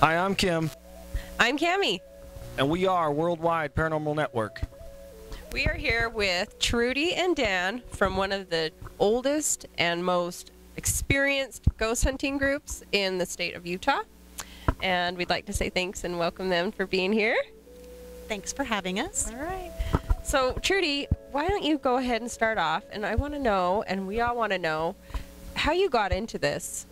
Hi, I'm Kim, I'm Cammie. and we are Worldwide Paranormal Network. We are here with Trudy and Dan from one of the oldest and most experienced ghost hunting groups in the state of Utah. And we'd like to say thanks and welcome them for being here. Thanks for having us. All right. So, Trudy, why don't you go ahead and start off? And I want to know, and we all want to know, how you got into this.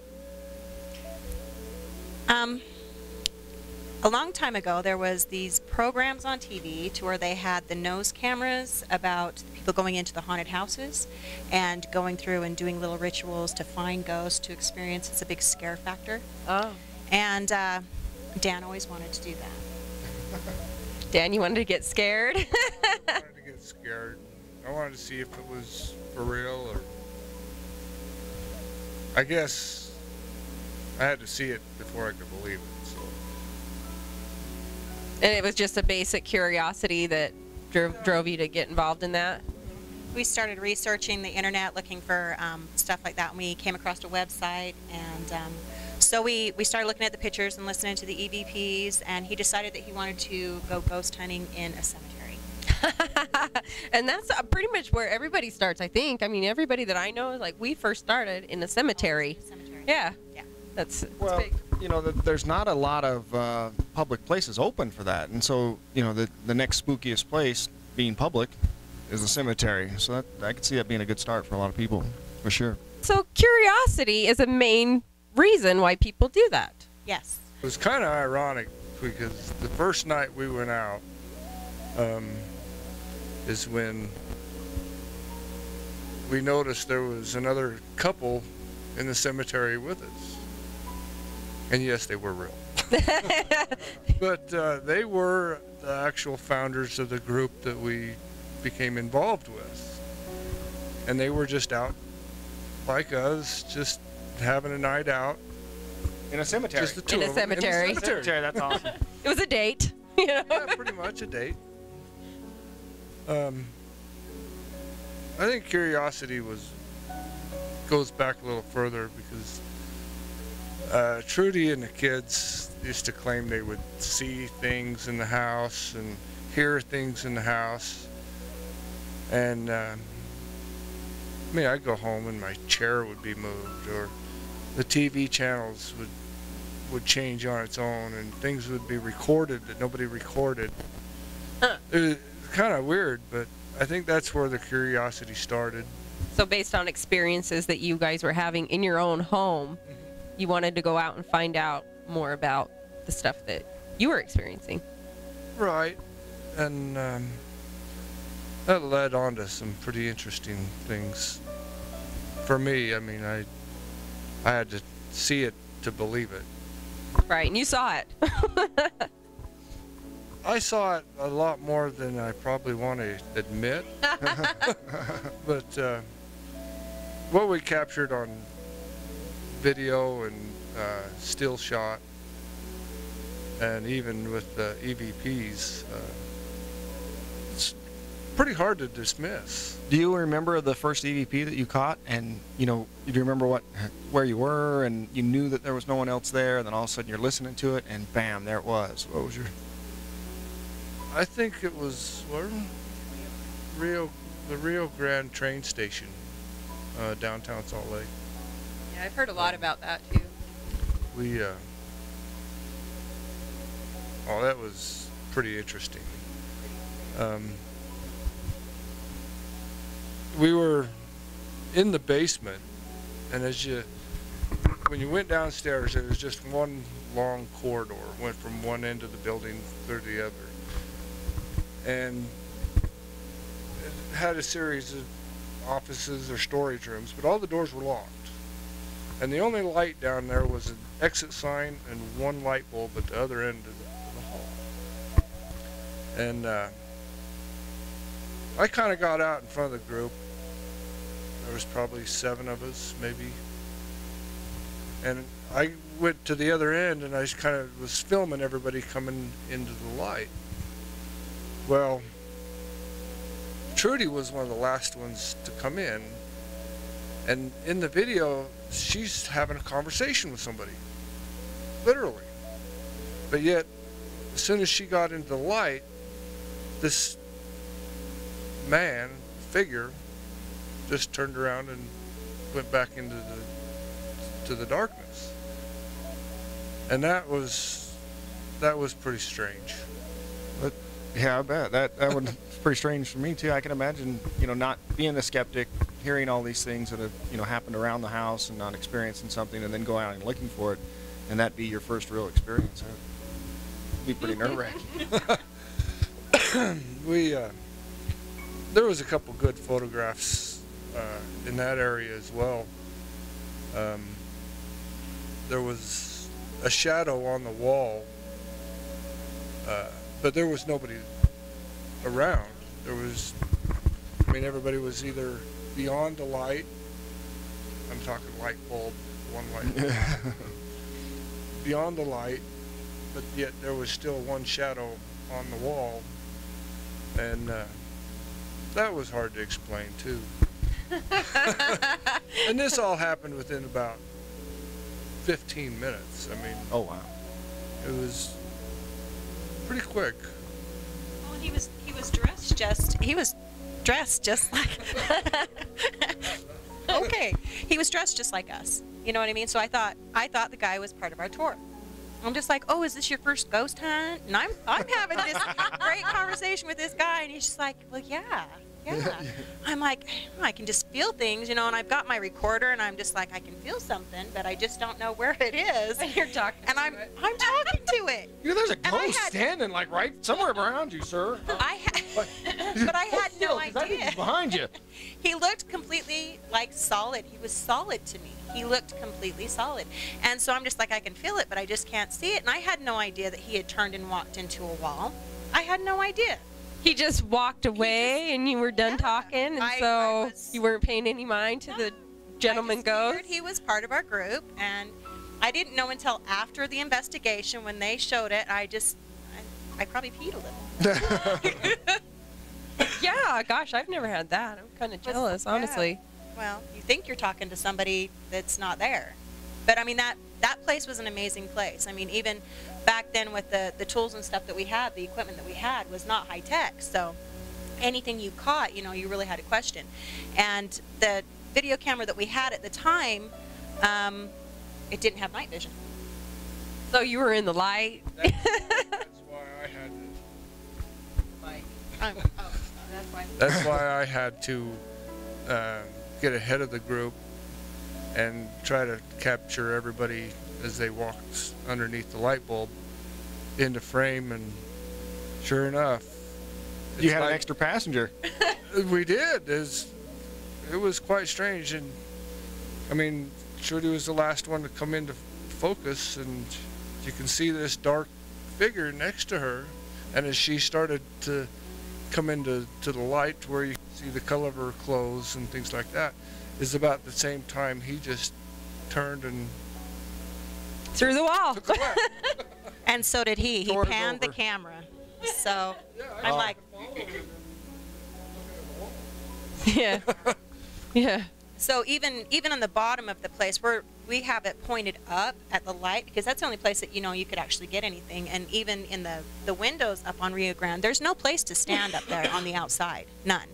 A long time ago, there was these programs on TV to where they had the nose cameras about people going into the haunted houses and going through and doing little rituals to find ghosts, to experience. It's a big scare factor. Oh. And Dan always wanted to do that. Dan, you wanted to get scared? I wanted to get scared. I wanted to see if it was for real, or I guess I had to see it before I could believe it. So And it was just a basic curiosity that drove you to get involved in that? We started researching the internet, looking for stuff like that, and we came across a website, and so we started looking at the pictures and listening to the EVPs, and he decided that he wanted to go ghost hunting in a cemetery. And that's pretty much where everybody starts, I think. I mean, everybody that I know, like, we first started in a cemetery. Yeah. Yeah. That's Well, big. you know, there's not a lot of public places open for that, and so, you know, the next spookiest place being public is a cemetery. So that, I could see that being a good start for a lot of people, for sure. So curiosity is a main reason why people do that. Yes. it was kind of ironic because the first night we went out is when we noticed there was another couple in the cemetery with us. And yes, they were real. But they were the actual founders of the group that we became involved with. And they were just out like us, just having a night out. In a cemetery. Just the two In a of them cemetery. In the cemetery. That's awesome. It was a date. You know? Yeah, pretty much a date. I think curiosity goes back a little further because Trudy and the kids used to claim they would see things in the house and hear things in the house. And I mean, I'd go home and my chair would be moved, or the TV channels would change on its own, and things would be recorded that nobody recorded. Huh. It was kind of weird, but I think that's where the curiosity started. So based on experiences that you guys were having in your own home, you wanted to go out and find out more about the stuff that you were experiencing. Right. And that led on to some pretty interesting things for me. I mean, I had to see it to believe it. Right, and you saw it. I saw it a lot more than I probably want to admit. But what we captured on video and still shot, and even with the EVPs, it's pretty hard to dismiss. Do you remember the first EVP that you caught? And, you know, do you remember where you were and you knew that there was no one else there, and then all of a sudden you're listening to it and bam, there it was. What was your... I think it was the Rio Grande train station, downtown Salt Lake. Yeah, I've heard a lot about that too. We, oh, that was pretty interesting. We were in the basement, and when you went downstairs, it was just one long corridor, went from one end of the building to the other. And it had a series of offices or storage rooms, but all the doors were locked. And the only light down there was an exit sign and one light bulb at the other end of the hall. And I kind of got out in front of the group. There was probably 7 of us, maybe. And I went to the other end, and I just kind of was filming everybody coming into the light. Well, Trudy was one of the last ones to come in, and in the video, she's having a conversation with somebody, literally. But yet, as soon as she got into the light, this figure just turned around and went back into the darkness. And that was pretty strange. But, yeah, I bet that was pretty strange for me too. I can imagine, not being a skeptic, hearing all these things that have, happened around the house and not experiencing something, and then go out and looking for it, and that be your first real experience. It'd be pretty nerve-wracking. There was a couple good photographs in that area as well. There was a shadow on the wall, but there was nobody around. Everybody was either beyond the light. I'm talking light bulb, one light bulb. Beyond the light, but yet there was still one shadow on the wall, and that was hard to explain too. And this all happened within about 15 minutes. Oh wow. It was pretty quick. Well, he was dressed just like okay. He was dressed just like us. You know what I mean? So I thought the guy was part of our tour. I'm just like, oh, is this your first ghost hunt? And I'm having this great conversation with this guy, and he's just like, well, yeah. I'm like, I can just feel things, and I've got my recorder, and I'm just like, I can feel something, but I just don't know where it is. And you're talking. And I'm talking to it. There's a ghost standing like right somewhere around you, sir. But I had no idea. Behind you. He looked completely like solid. He was solid to me. He looked completely solid. And so I'm just like, I can feel it, but I just can't see it. And I had no idea that he had turned and walked into a wall. I had no idea. He just walked away and you were done talking, and so you weren't paying any mind to the gentleman ghost? He was part of our group, and I didn't know until after the investigation when they showed it. I probably peed a little. Yeah, gosh, I've never had that. I'm kind of jealous, honestly. Well, you think you're talking to somebody that's not there. But that place was an amazing place. Even back then with the tools and stuff that we had, the equipment that we had was not high tech. So anything you caught, you really had to question. And the video camera that we had at the time, it didn't have night vision. So you were in the light? That's why I had to. That's why I had to get ahead of the group and try to capture everybody as they walked underneath the light bulb into frame, and sure enough, You had an extra passenger. We did. It was quite strange, and Trudy was the last one to come into focus, and you can see this dark figure next to her, and as she started to come into the light where you can see the color of her clothes and things like that, is about the same time he just turned and through the wall. took away. And so did he. He panned the camera. So I'm like, Yeah. Yeah. so even on the bottom of the place where we have it pointed up at the light, because that's the only place that you could actually get anything. And even in the windows up on Rio Grande, there's no place to stand up there on the outside, none.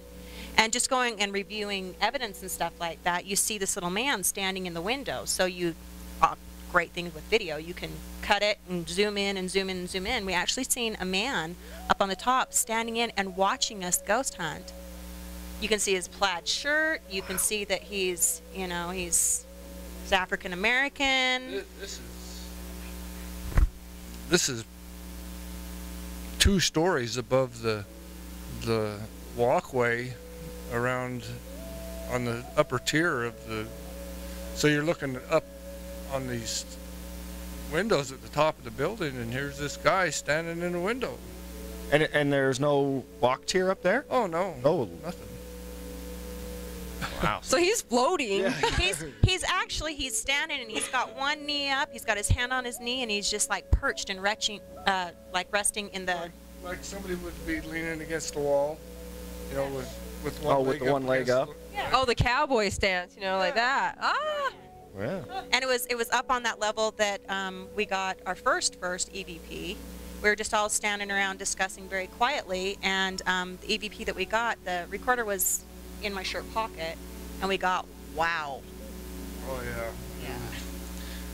And just going and reviewing evidence and stuff like that, you see this little man standing in the window. So great things with video, you can cut it and zoom in and zoom in and zoom in. We actually seen a man up on the top standing in and watching us ghost hunt. You can see his plaid shirt. You can see that he's African American. This is 2 stories above the walkway around on the upper tier of the. So you're looking up on these windows at the top of the building, and here's this guy standing in a window. And there's no walk tier up there? Oh no. Oh, Nothing. wow. So he's floating. Yeah. He's standing, and he's got one knee up. He's got his hand on his knee, and he's just like perched and resting in the. Like somebody would be leaning against the wall, with one leg with the one leg against up? the- Yeah. Oh, the cowboy stance, like that. Ah. Yeah. And it was up on that level that we got our first EVP. We were just all standing around discussing very quietly, and the EVP that we got, the recorder was in my shirt pocket, and we got, wow. Oh, yeah. Yeah.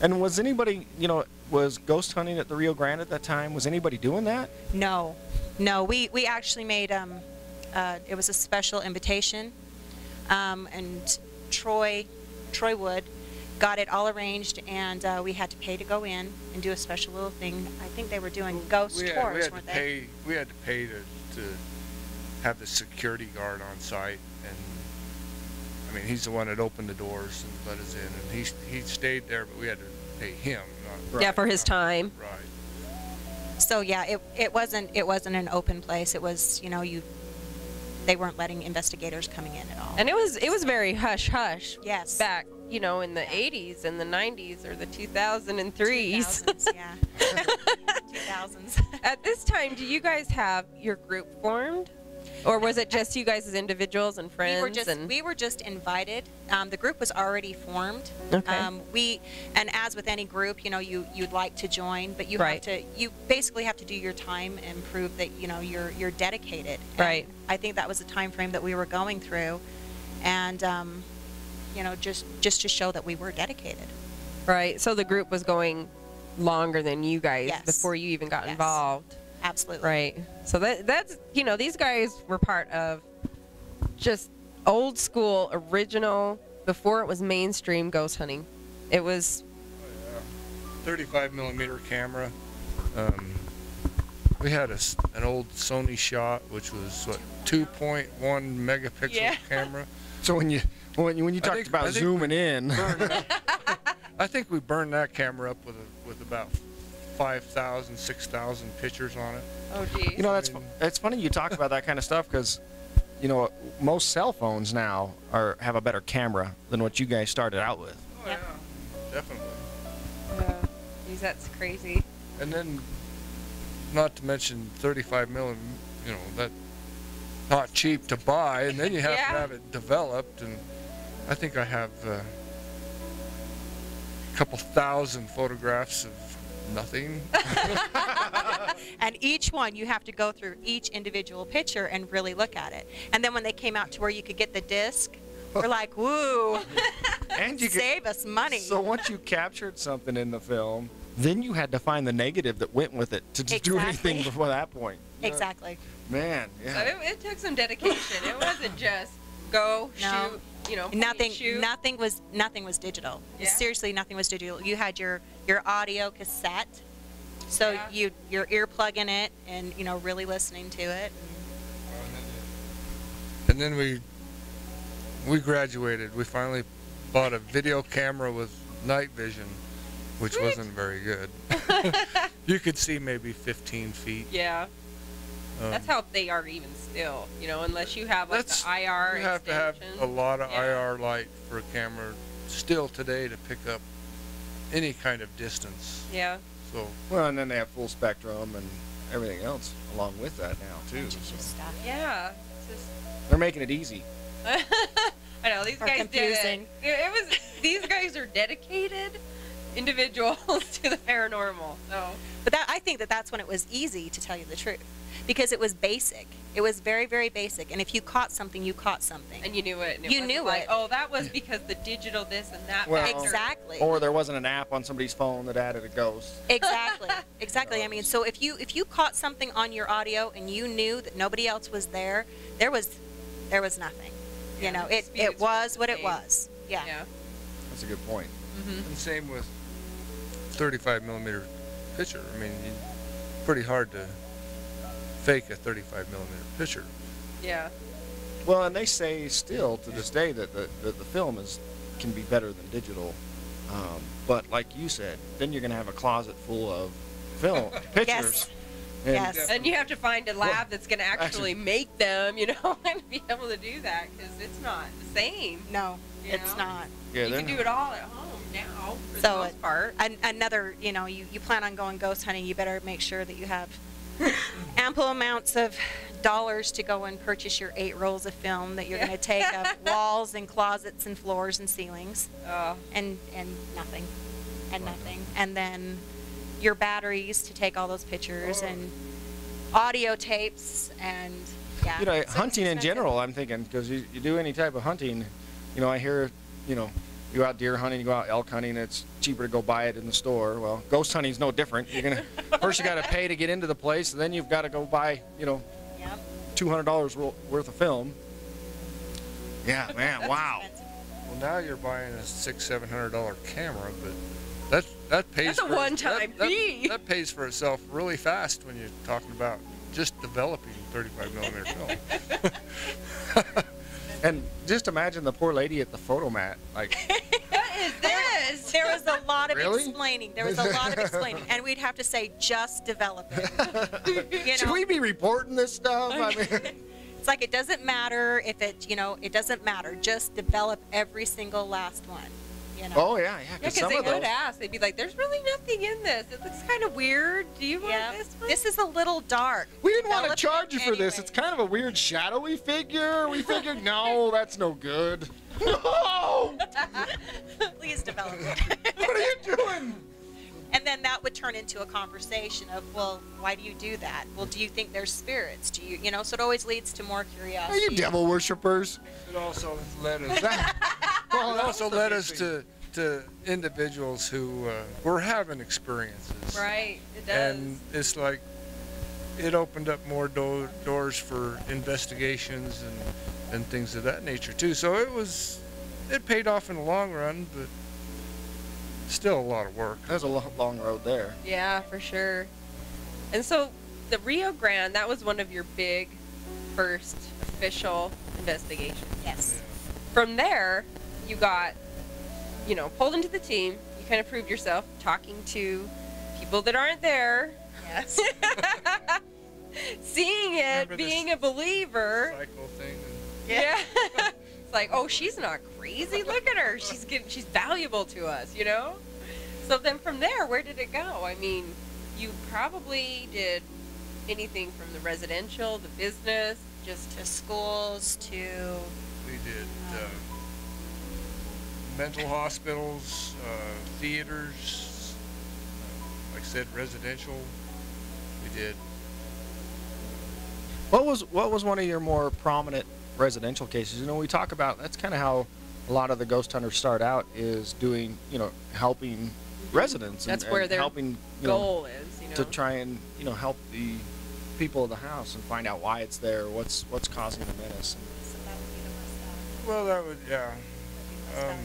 And was anybody, was ghost hunting at the Rio Grande at that time? Was anybody doing that? No, we actually made it was a special invitation, and Troy Wood got it all arranged, and we had to pay to go in and do a special little thing. I think they were doing ghost tours, weren't they? We had to pay to have the security guard on site, and I mean, he's the one that opened the doors and let us in, and he stayed there, but we had to pay him. Not, Yeah, for his time. Right. So yeah, it wasn't an open place. It was, they weren't letting investigators coming in at all. And it was very hush hush. Yes. Back, in the 80s and the 90s or the 2003s. 2000s, yeah. 2000s. At this time, do you guys have your group formed? Or was it just you guys as individuals and friends? We were just invited. The group was already formed. Okay. And as with any group, you'd like to join, but you basically have to do your time and prove that you're dedicated. And right. I think that was the time frame that we were going through, and just to show that we were dedicated. Right. So the group was going longer than you guys Yes. before you even got Yes. involved. Absolutely. Right. So that's these guys were part of just old school, original, before it was mainstream ghost hunting. It was 35 millimeter camera. We had an old Sony shot, which was 2.1 megapixel Yeah. camera. So when you talked about zooming in, I think we burned that camera up with about 5,000, 6,000 pictures on it. oh geez. it's funny you talk about that kind of stuff because, most cell phones now have a better camera than what you guys started out with. Oh, Yep. yeah, definitely. Geez, that's crazy. And then, not to mention 35 millimeter, that not cheap to buy, and then you have Yeah. to have it developed. And I think I have a couple thousand photographs of nothing. And each one, you have to go through each individual picture and really look at it. And then when they came out to where you could get the disc, we're like, woo, And you save us money. So once you captured something in the film, then you had to find the negative that went with it to do anything Exactly. before that point. Exactly. Man, So yeah. it took some dedication. It wasn't just go No. shoot, point, Nothing. shoot. Nothing was digital. Yeah. Seriously, nothing was digital. You had your audio cassette, so Yeah. you're earplugging it and really listening to it. And then we graduated. We finally bought a video camera with night vision, which Sweet. wasn't very good. You could see maybe 15 feet. Yeah. That's how they are even still, unless you have like the IR You have to have extension. a lot of Yeah. IR light for a camera still today to pick up any kind of distance. Yeah. So Well, and then they have full spectrum and everything else along with that now too. Bunch of So stuff. Yeah. It's they're making it easy. just, I know these Or guys confusing. did it. It was these guys are dedicated individuals to the paranormal. So But I think that's when it was easy, to tell you the truth, because it was basic. It was very, very basic. And if you caught something, you caught something. and you knew it. And it You wasn't knew like, it. oh, that was because the digital this and that. Well, factor. Exactly. Or there wasn't an app on somebody's phone that added a ghost. Exactly. Exactly. I mean, so if you caught something on your audio and you knew that nobody else was there, there was nothing. Yeah, It disputes was were what it made. was. Yeah. Yeah. That's a good point. and same with 35 millimeter picture. I mean, pretty hard to fake a 35 millimeter picture. Yeah. Well, and they say still to this day that the film can be better than digital. But like you said, then you're going to have a closet full of film pictures. Yes. And Yes. And you have to find a lab Well, that's going to actually make them, and be able to do that because it's not the same. No, You it's know? not. Yeah, You they're can do not- it all at home now for So the most part. Another, you plan on going ghost hunting, you better make sure that you have ample amounts of dollars to go and purchase your 8 rolls of film that you're going to take up walls and closets and floors and ceilings, and nothing, and nothing, and then your batteries to take all those pictures, and audio tapes, and yeah. You know, So hunting it's in expensive. general, I'm thinking, because you do any type of hunting, you know, I hear, you know, you go out deer hunting, you go out elk hunting, it's cheaper to go buy it in the store. Well, ghost hunting's no different. You're gonna first you got to pay to get into the place, and then you've got to go buy, you know, Yep. $200 worth of film. Yeah, man, wow. Expensive. Well, now you're buying a $600-700 camera, but that pays. That's a for one-time fee. That pays for itself really fast when you're talking about just developing 35 millimeter film. And just imagine the poor lady at the photo mat, like, What is this? There was a lot of Really? explaining. There was a lot of explaining, and we'd have to say, just develop it. You should know? we be reporting this stuff? I mean, It's like it doesn't matter if it, you know, it doesn't matter. Just develop every single last one. You know. oh yeah, yeah. Yeah, 'Cause because some they of those. would ask. They'd be like, "There's really nothing in this. It looks kind of weird. Do you want Yeah. this one?" This is a little dark. We didn't want to Develop charge it you for this. It's anyway. kind of a weird shadowy figure. We figured, no, that's no good. No! Please develop it. What are you doing? And then that would turn into a conversation of, well, why do you do that? Well, do you think there's spirits? Do you, you know? So it always leads to more Are curiosity. you devil worshippers? It also led us. Well, It that also was led the us big to individuals who were having experiences. Right. It does. And it's like it opened up more doors for investigations and things of that nature too. So it paid off in the long run, but still a lot of work. There's a long road there. Yeah, for sure. And so the Rio Grande, that was one of your big first official investigations. Yes. From there, you got, you know, pulled into the team. You kind of proved yourself talking to people that aren't there, Yes. seeing it, Remember this being a believer. Cycle thing. Yeah. It's like, oh, she's not crazy. Look at her. She's valuable to us, you know? So then from there, where did it go? I mean, you probably did anything from the residential, the business, just To schools, to We did mental hospitals, theaters, like I said, residential. We did. What was one of your more prominent residential cases? You know, we talk about that's kind of how a lot of the ghost hunters start out, is doing, you know, helping residents. That's and where their helping, you know, goal is, you know? to try and, you know, help the people of the house and find out why it's there, what's causing the menace. so that would be the most Well, that would, yeah. valuable.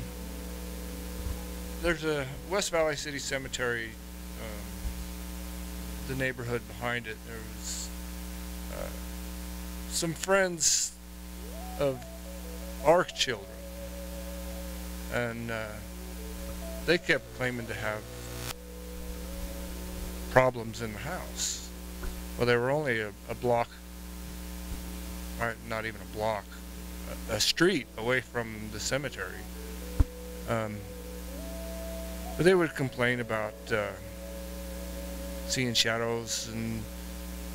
There's a West Valley City Cemetery, the neighborhood behind it. There was some friends of our children, and they kept claiming to have problems in the house. Well, they were only a block, or not even a block, a street away from the cemetery. But they would complain about seeing shadows and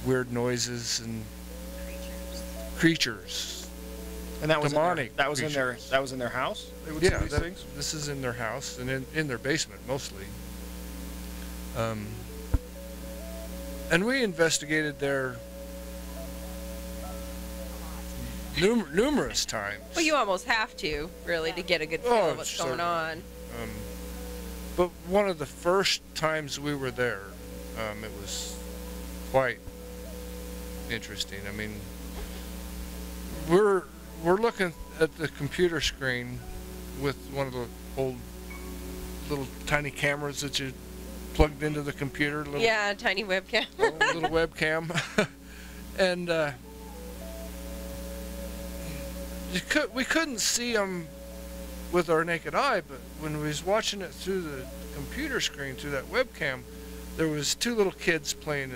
weird noises and creatures. And that was Demonic that was in their creatures. that was in their house. They would see Yeah, these things. this is in their house and in their basement mostly. And we investigated there numerous times. Well, you almost have to, really, to get a good feel Oh, of what's going certainly. on. But one of the first times we were there, it was quite interesting. I mean, we're looking at the computer screen with one of the old little tiny cameras that you plugged into the computer, little, Yeah, tiny webcam. little webcam, and we couldn't see them with our naked eye, but when we was watching it through the computer screen, through that webcam, there was two little kids playing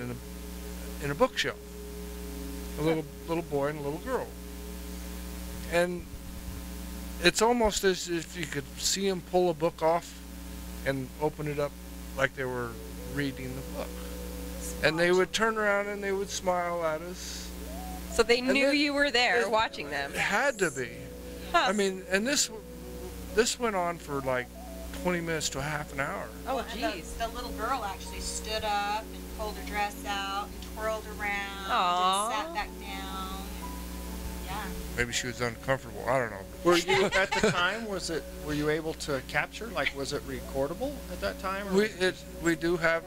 in a bookshelf. A little boy and a little girl. And it's almost as if you could see them pull a book off and open it up like they were reading the book. And they would turn around and they would smile at us. So they knew then- you were there watching them. It had to be. Huh. I mean, and this went on for like 20 minutes to a half an hour. Oh, And jeez. the little girl actually stood up and pulled her dress out and twirled around Aw. and sat back down. Yeah. Maybe she was uncomfortable. I don't know. Were you at the time? Were you able to capture? Like, was it recordable at that time? Or We do have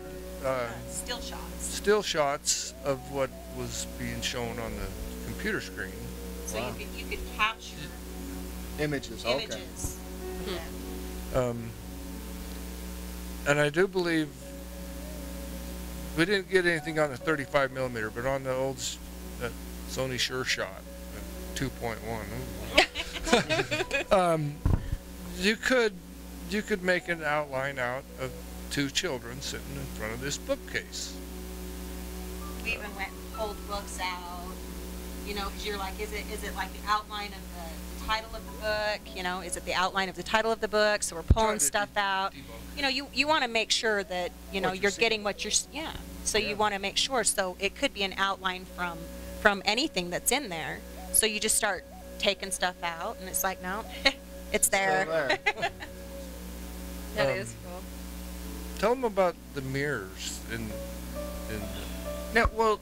Still shots. still shots of what was being shown on the computer screen. So Wow. you could capture images? Okay. images. And I do believe we didn't get anything on the 35 millimeter, but on the old Sony Sure Shot, 2.1. You could make an outline out of two children sitting in front of this bookcase. We even went and pulled books out, you know, because you're like, is it like the outline of the title of the book? You know, is it the outline of the title of the book? So we're pulling Trying to stuff out. debunk. You know, you want to make sure that, you know, What you're you're seeing. getting what you're, yeah. So Yeah. you want to make sure. So it could be an outline from anything that's in there. So you just start taking stuff out, and it's like, no, it's there. Still there. That is cool. Tell them about the mirrors in Now, well,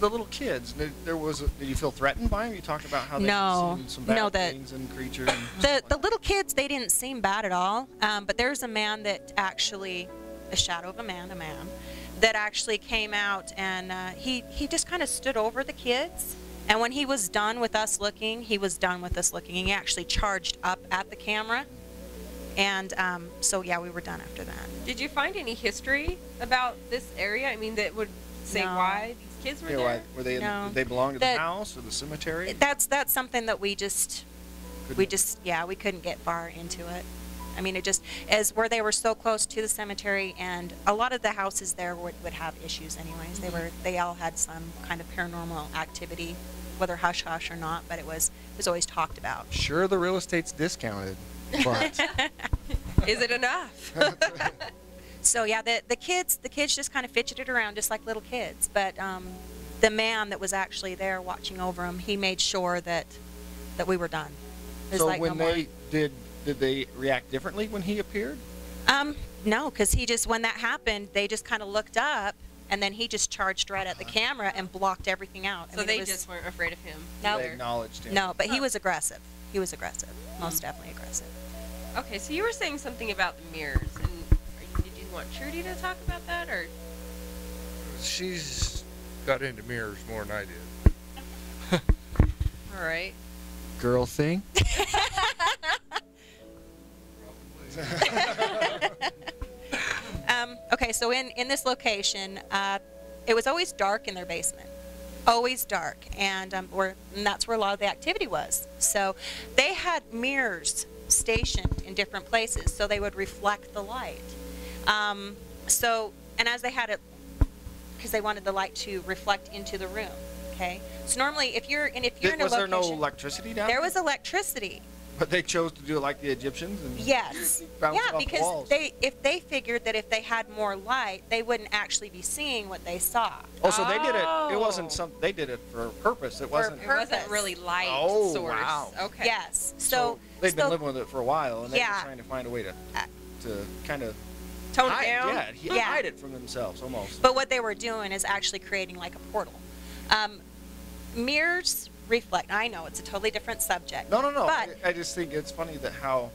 the little kids. Did you feel threatened by them? You talked about how they No. seen some bad No, things and creatures. And The little kids, they didn't seem bad at all. But there's a man that actually, a shadow of a man, that actually came out, and he just kind of stood over the kids. And when he was done with us looking, he was done with us looking. He actually charged up at the camera. And so, yeah, we were done after that. Did you find any history about this area? I mean, that would say No. why these kids were Yeah, there? were they? No. Did they belong to the That- house or the cemetery? That's something that we couldn't get far into it. I mean, it just, as where they were so close to the cemetery, and a lot of the houses there would have issues anyways. They all had some kind of paranormal activity, whether hush hush or not, but it was always talked about. Sure, the real estate's discounted, but Is it enough? So yeah, the kids just kind of fidgeted around just like little kids, but the man that was actually there watching over them, he made sure that we were done. It's so like, when no more. they did they react differently when he appeared? No, because when that happened, they just kind of looked up, and then he just charged right at the camera and blocked everything out. I So mean, they it was, just weren't afraid of him. No. They either. acknowledged him. no, but he was aggressive. He was aggressive, most definitely aggressive. Okay, so you were saying something about the mirrors, and did you want Trudy to talk about that, or? she's got into mirrors more than I did. All right. Girl thing. Okay, so in this location, it was always dark in their basement. Always dark, and that's where a lot of the activity was. So they had mirrors stationed in different places, so they would reflect the light. And as they had it, because they wanted the light to reflect into the room. Okay, so normally if you're in a Was there location, no electricity down there was electricity. But they chose to do it like the Egyptians and Yes. bounce it Yeah, off the because walls. they figured that if they had more light, they wouldn't actually be seeing what they saw. Oh, so they did it. It Oh. wasn't they did it for a purpose. It wasn't. It wasn't Purpose. really light Oh, source. wow. Okay. Yes. So they've been living with it for a while, and they're Yeah. just trying to find a way to kind of Tone it hide, down. Yeah. hide it from themselves almost. But what they were doing is actually creating like a portal. Mirrors reflect. I know it's a totally different subject. No. But I just think it's funny that how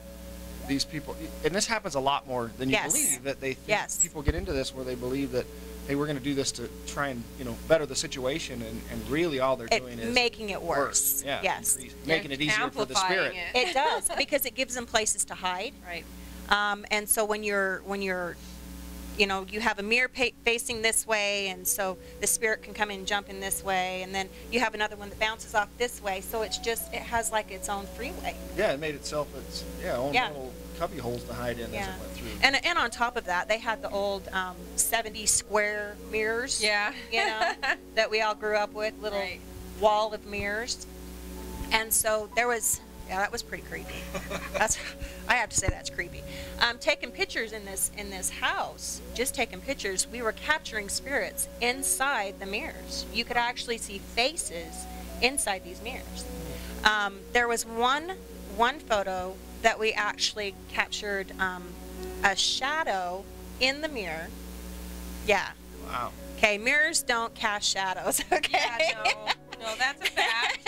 these people, and this happens a lot more than you Yes. believe, that they think Yes. people get into this where they believe that, hey, we're going to do this to try and better the situation, and really all they're doing is making it worse. Yeah, Yes. making it easier for the Amplifying spirit. it. It does, because it gives them places to hide. Right. And so when you're you have a mirror facing this way, and so the spirit can come in and jump in this way, and then you have another one that bounces off this way. So it has like its own freeway. Yeah, it made itself own Yeah. little cubby holes to hide in as Yeah. it went through. And on top of that, they had the old 70 square mirrors. Yeah. That we all grew up with, little Right. wall of mirrors. And so there was Yeah, that was pretty creepy. I have to say that's creepy. Taking pictures in this house, just taking pictures, we were capturing spirits inside the mirrors. You could actually see faces inside these mirrors. There was one photo that we actually captured a shadow in the mirror. Yeah. Wow. Okay, mirrors don't cast shadows, okay? Yeah, no, that's a fact.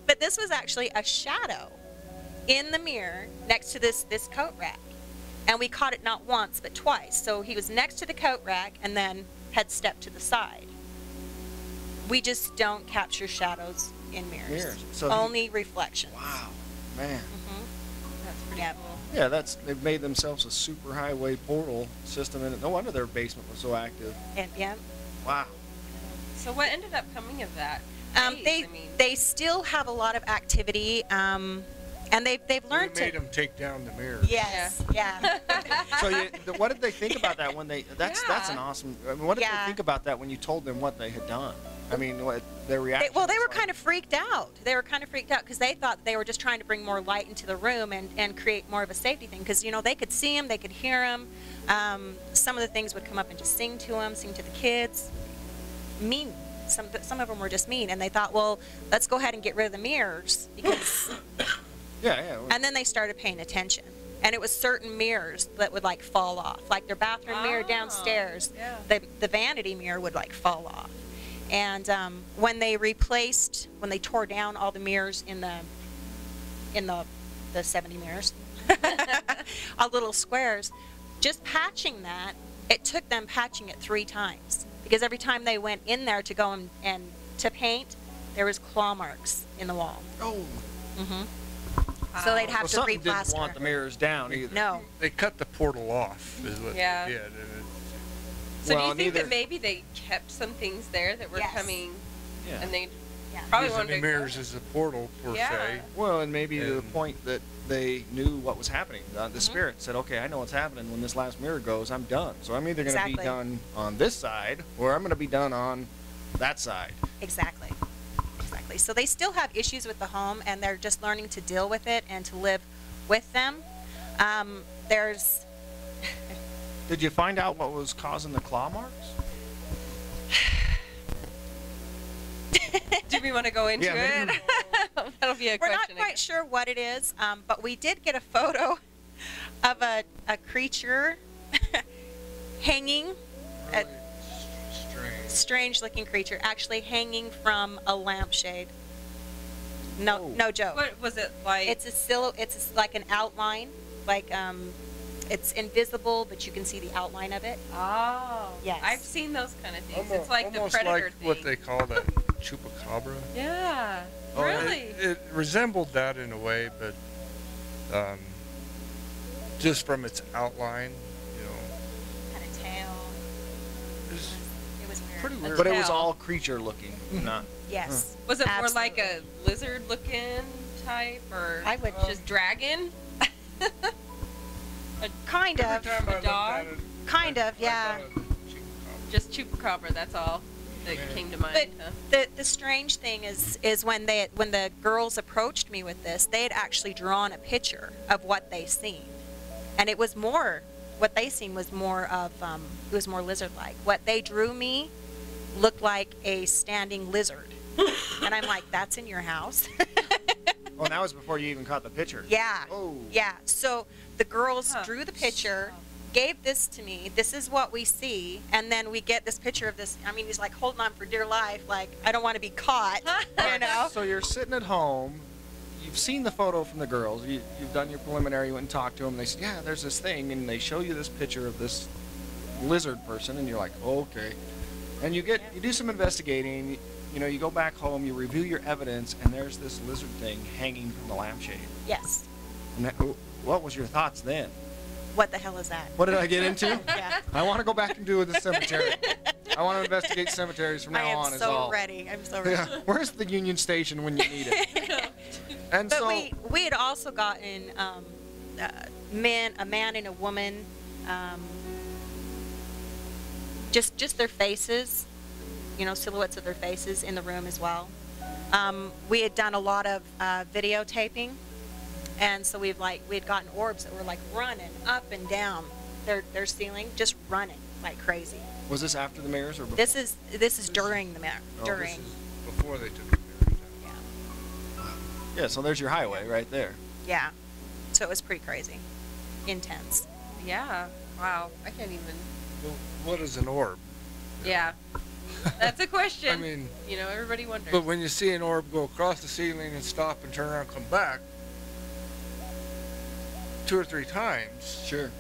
But this was actually a shadow in the mirror next to this coat rack. And we caught it not once, but twice. So he was next to the coat rack and then had stepped to the side. We just don't capture shadows in mirrors. So only reflections. Wow, man. That's pretty Yeah. cool. Yeah, they've made themselves a super highway portal system, and no wonder their basement was so active. And yeah. Wow. So what ended up coming of that? They still have a lot of activity, and they've learned We made to. them take down the mirrors. Yes, yeah. So what did they think about that when they? That's an Yeah. awesome. I mean, what did Yeah. they think about that when you told them what they had done? I mean, what their reaction? They were was like? kind of freaked out. They were kind of freaked out because they thought they were just trying to bring more light into the room and create more of a safety thing. Because they could see them, they could hear them. Some of the things would come up and just sing to them, sing to the kids. Mean. Some of them were just mean, and they thought, well, let's go ahead and get rid of the mirrors because. Yeah. And then they started paying attention. And it was certain mirrors that would like fall off, like their bathroom mirror downstairs. Yeah. The vanity mirror would like fall off. And when they tore down all the mirrors in the 70 mirrors, all little squares, just patching that, it took them patching it 3 times because every time they went in there to go and to paint, there was claw marks in the wall. Oh. So they'd have Well, to something didn't replaster. want the mirrors down either. No. They cut the portal off, is what Yeah. they did. So Well, do you think neither- that maybe they kept some things there that were Yes. coming, Yeah. and they Yeah. probably Using wanted the to mirrors as a portal, per Yeah. se. Well, and maybe to the And- point that they knew what was happening. The spirit said, okay, I know what's happening. When this last mirror goes, I'm done. So I'm either going to be Exactly. done on this side or I'm going to be done on that side. Exactly. So they still have issues with the home, and they're just learning to deal with it and to live with them. There's. Did you find out what was causing the claw marks? Do we want to go into Yeah, it? maybe- That'll be a We're not question. quite sure what it is, but we did get a photo of a creature hanging, a Strange. strange-looking creature, actually hanging from a lampshade. No, Oh. no joke. What was it like? It's like an outline, like it's invisible, but you can see the outline of it. Oh. Yes. I've seen those kind of things. Almost, It's like the almost predator like thing. what they call that chupacabra. Yeah. Oh, Really? It resembled that in a way, but just from its outline, Had a tail. it's It was weird. pretty weird. But it was tail. all creature looking, not. Yes. Was it more like Absolutely. a lizard-looking type, or I would- just dragon? Kind Every of. time I looked dog? at it, Kind of, I yeah. thought it was a chupacabra. Just chupacabra. That's all that came to mind. But huh? the strange thing is when the girls approached me with this, they had actually drawn a picture of what they seen, and it was more what they seen was more of it was more lizard-like. What they drew me looked like a standing lizard, and I'm like, that's in your house. Oh, and that was before you even caught the picture. Yeah. Oh. Yeah. So the girls Huh. drew the picture, gave this to me. This is what we see, and then we get this picture of this. I mean, he's like holding on for dear life, like I don't want to be caught. You know. So you're sitting at home. You've seen the photo from the girls. You've done your preliminary. You went and talked to them. They said, yeah, there's this thing. And they show you this picture of this lizard person. And you're like, oh, okay. And you do some investigating. You go back home. You review your evidence. And there's this lizard thing hanging from the lampshade. Yes. And what was your thoughts then? What the hell is that? What did I get into? Yeah. I want to go back and do the cemetery. I want to investigate cemeteries from now I am on. Is so all. ready. I'm so ready. Yeah. Where's the Union Station when you need it? And But so we had also gotten a man and a woman, just their faces, silhouettes of their faces in the room as well. We had done a lot of videotaping, and so we had gotten orbs that were like running up and down their ceiling, just running like crazy. Was this after the mirrors or before? This is during the during. This is before they took the mirrors down. Yeah. Yeah, so there's your highway right there. Yeah. So it was pretty crazy, intense. Yeah. Wow. I can't even. Well, what is an orb? Yeah. That's a question. I mean, you know, everybody wonders. but when you see an orb go across the ceiling and stop and turn around and come back 2 or 3 times, Sure.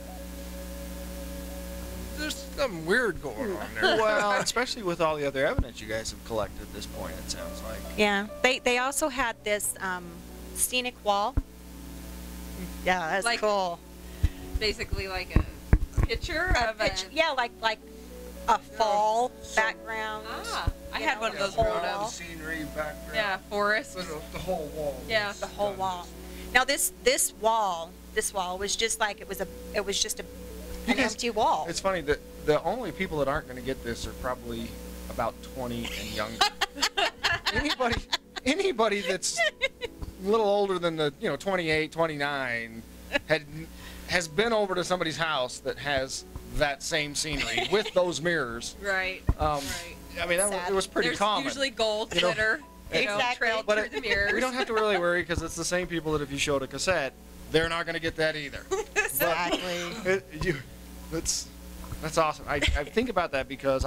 there's something weird going on there. Well, especially with all the other evidence you guys have collected at this point, it sounds like. Yeah. They also had this scenic wall. Yeah, that's Like- cool. Basically, like a picture of Yeah, like a fall So- background. I you had know, one of the those whole growing The up. wall. scenery background. Yeah, forest. The whole wall. Yeah. was The whole done wall. this. Now this wall was just like it was just You an guys- empty wall. It's funny that the only people that aren't going to get this are probably about 20 and younger. anybody that's a little older than the 28, 29 has been over to somebody's house that has that same scenery with those mirrors. Right. Right. I mean, Sad. It was pretty There's common. usually gold You know, glitter, Exactly. trailed But through the mirrors. we don't have to really worry because it's the same people that if you showed a cassette, they're not going to get that either. Exactly. That's awesome. I think about that because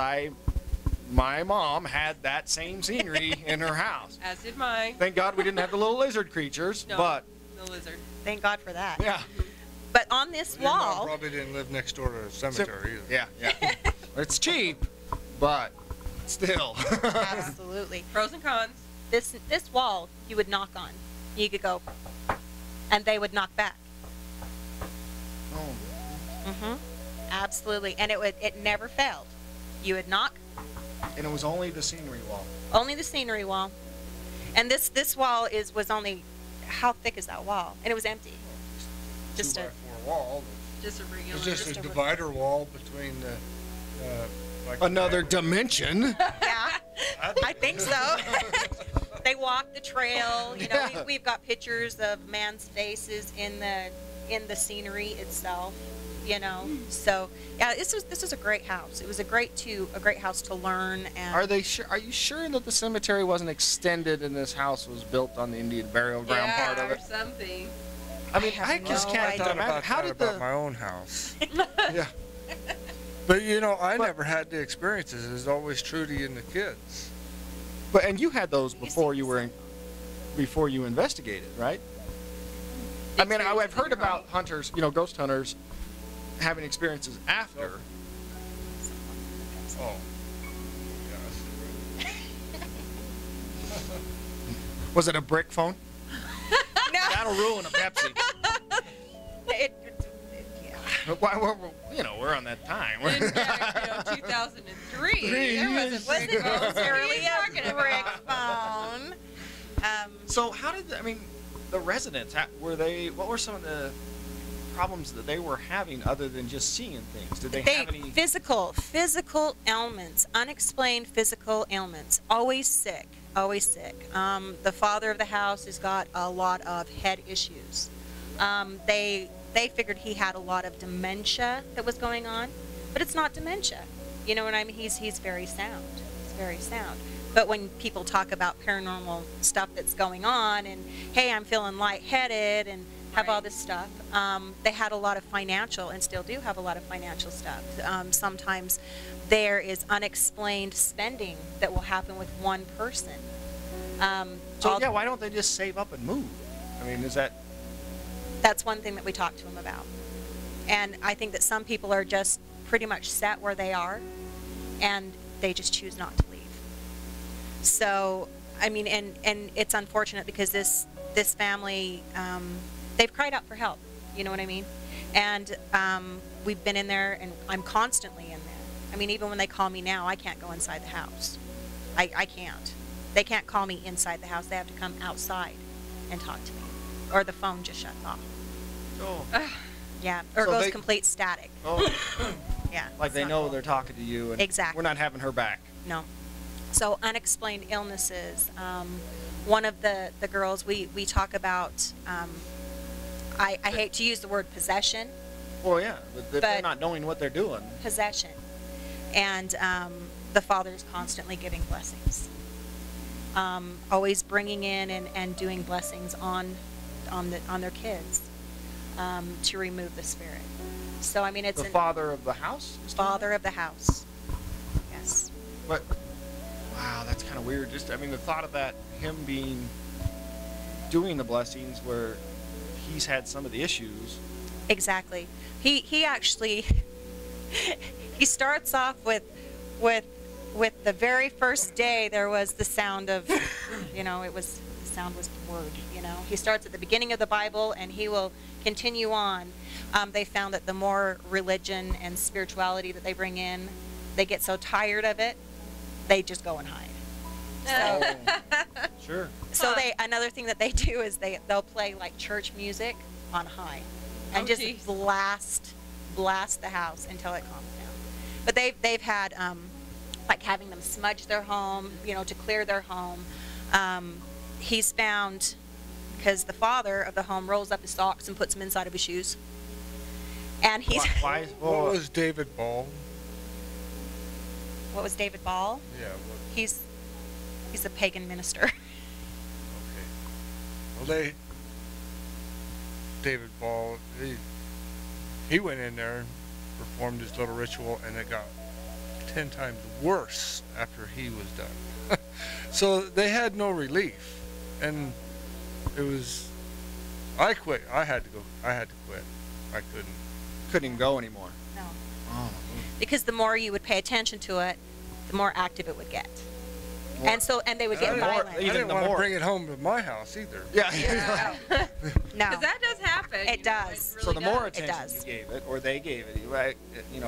my mom had that same scenery in her house. As did mine. Thank God we didn't have the little lizard creatures, No. but The lizard. Thank God for that. yeah. But on this Your mom wall, probably didn't live next door to a cemetery either. Yeah. It's cheap, but still. absolutely. Pros and cons. This wall you would knock on. You could go, and they would knock back. Oh, Mm-hmm. Absolutely, and it never failed. You would knock, and it was only the scenery wall. only the scenery wall, and this wall was only, how thick is that wall? And it was empty. Just 2 by a 4 wall. Just a regular. It's just Just a a- divider wall between the like Another dimension. yeah. I think so. They walk the trail. You know, Yeah. we've got pictures of man's faces in the scenery itself. You know, so yeah, this was a great house. It was a great house to learn. And Are you sure that the cemetery wasn't extended and this house was built on the Indian burial ground yeah, part of or it? something. I mean, have I just no can't idea. I thought imagine. about How that did about the my own house. yeah? But I never had the experiences. It was always Trudy and the kids. But and you had those before you investigated, right? I mean, I've heard about hunters, ghost hunters, having experiences after. Oh. Was it a brick phone? No, That'll ruin a Pepsi. yeah. Why, we're on that time. In 2003. There wasn't Wasn't brick phones. What are necessarily you talking a brick about? phone. So how did the residents? What were some of the problems that they were having other than just seeing things? Did they have any? Physical ailments, unexplained physical ailments. Always sick. Always sick. The father of the house has got a lot of head issues. They figured he had a lot of dementia that was going on, but it's not dementia. You know what I mean? He's very sound. He's very sound. But when people talk about paranormal stuff that's going on, and hey, I'm feeling lightheaded, and have all Right. this stuff, they had a lot of financial, and still do have a lot of financial stuff. Sometimes there is unexplained spending that will happen with one person. Why don't they just save up and move? I mean, is that? That's one thing that we talked to him about. And I think that some people are just pretty much set where they are, and they just choose not to leave. So, I mean, and it's unfortunate because this family, they've cried out for help. You know what I mean? And we've been in there, and I'm constantly in there. I mean, even when they call me now, I can't go inside the house. I can't. They can't call me inside the house. They have to come outside and talk to me, or the phone just shuts off. Oh. Yeah, or So it goes they- complete static. Oh. Yeah. Like it's they not know cool. they're talking to you, and Exactly. we're not having her back. No. So unexplained illnesses. One of the girls, we talk about, I hate to use the word possession. Well, yeah, but they're But- not knowing what they're doing. Possession. And the father's constantly giving blessings. Always bringing in and doing blessings on their kids to remove the spirit. So, I mean, it's The father of the house? is doing father of the house. Yes. that? But, wow, that's kind of weird. Just, I mean, the thought of that, him doing the blessings where he's had some of the issues. Exactly. He actually he starts off with the very first day there was the sound of, the sound was the word, He starts at the beginning of the Bible and he will continue on. They found that the more religion and spirituality that they bring in, they get so tired of it, they just go and hide. Oh, sure. So another thing that they do is they'll play like church music on high and just geez. blast the house until it calms down. But they've had like having them smudge their home, to clear their home. He's found, because the father of the home rolls up his socks and puts them inside of his shoes. And he's Why? What was David Ball? what was David Ball? Yeah. He's a pagan minister. Okay. Well, David Ball, he went in there, performed his little ritual, and it got 10 times worse after he was done. So they had no relief, and it was. I quit. I had to go. I had to quit. I couldn't. Couldn't even go anymore. No. Oh. Because the more you would pay attention to it, the more active it would get. More- And they would I get didn't want- violent. I Even didn't the want to more- bring it home to my house either. Yeah. No. Because that does happen. It you know, does. it So the really more does. attention does. you gave it, or they gave it, right?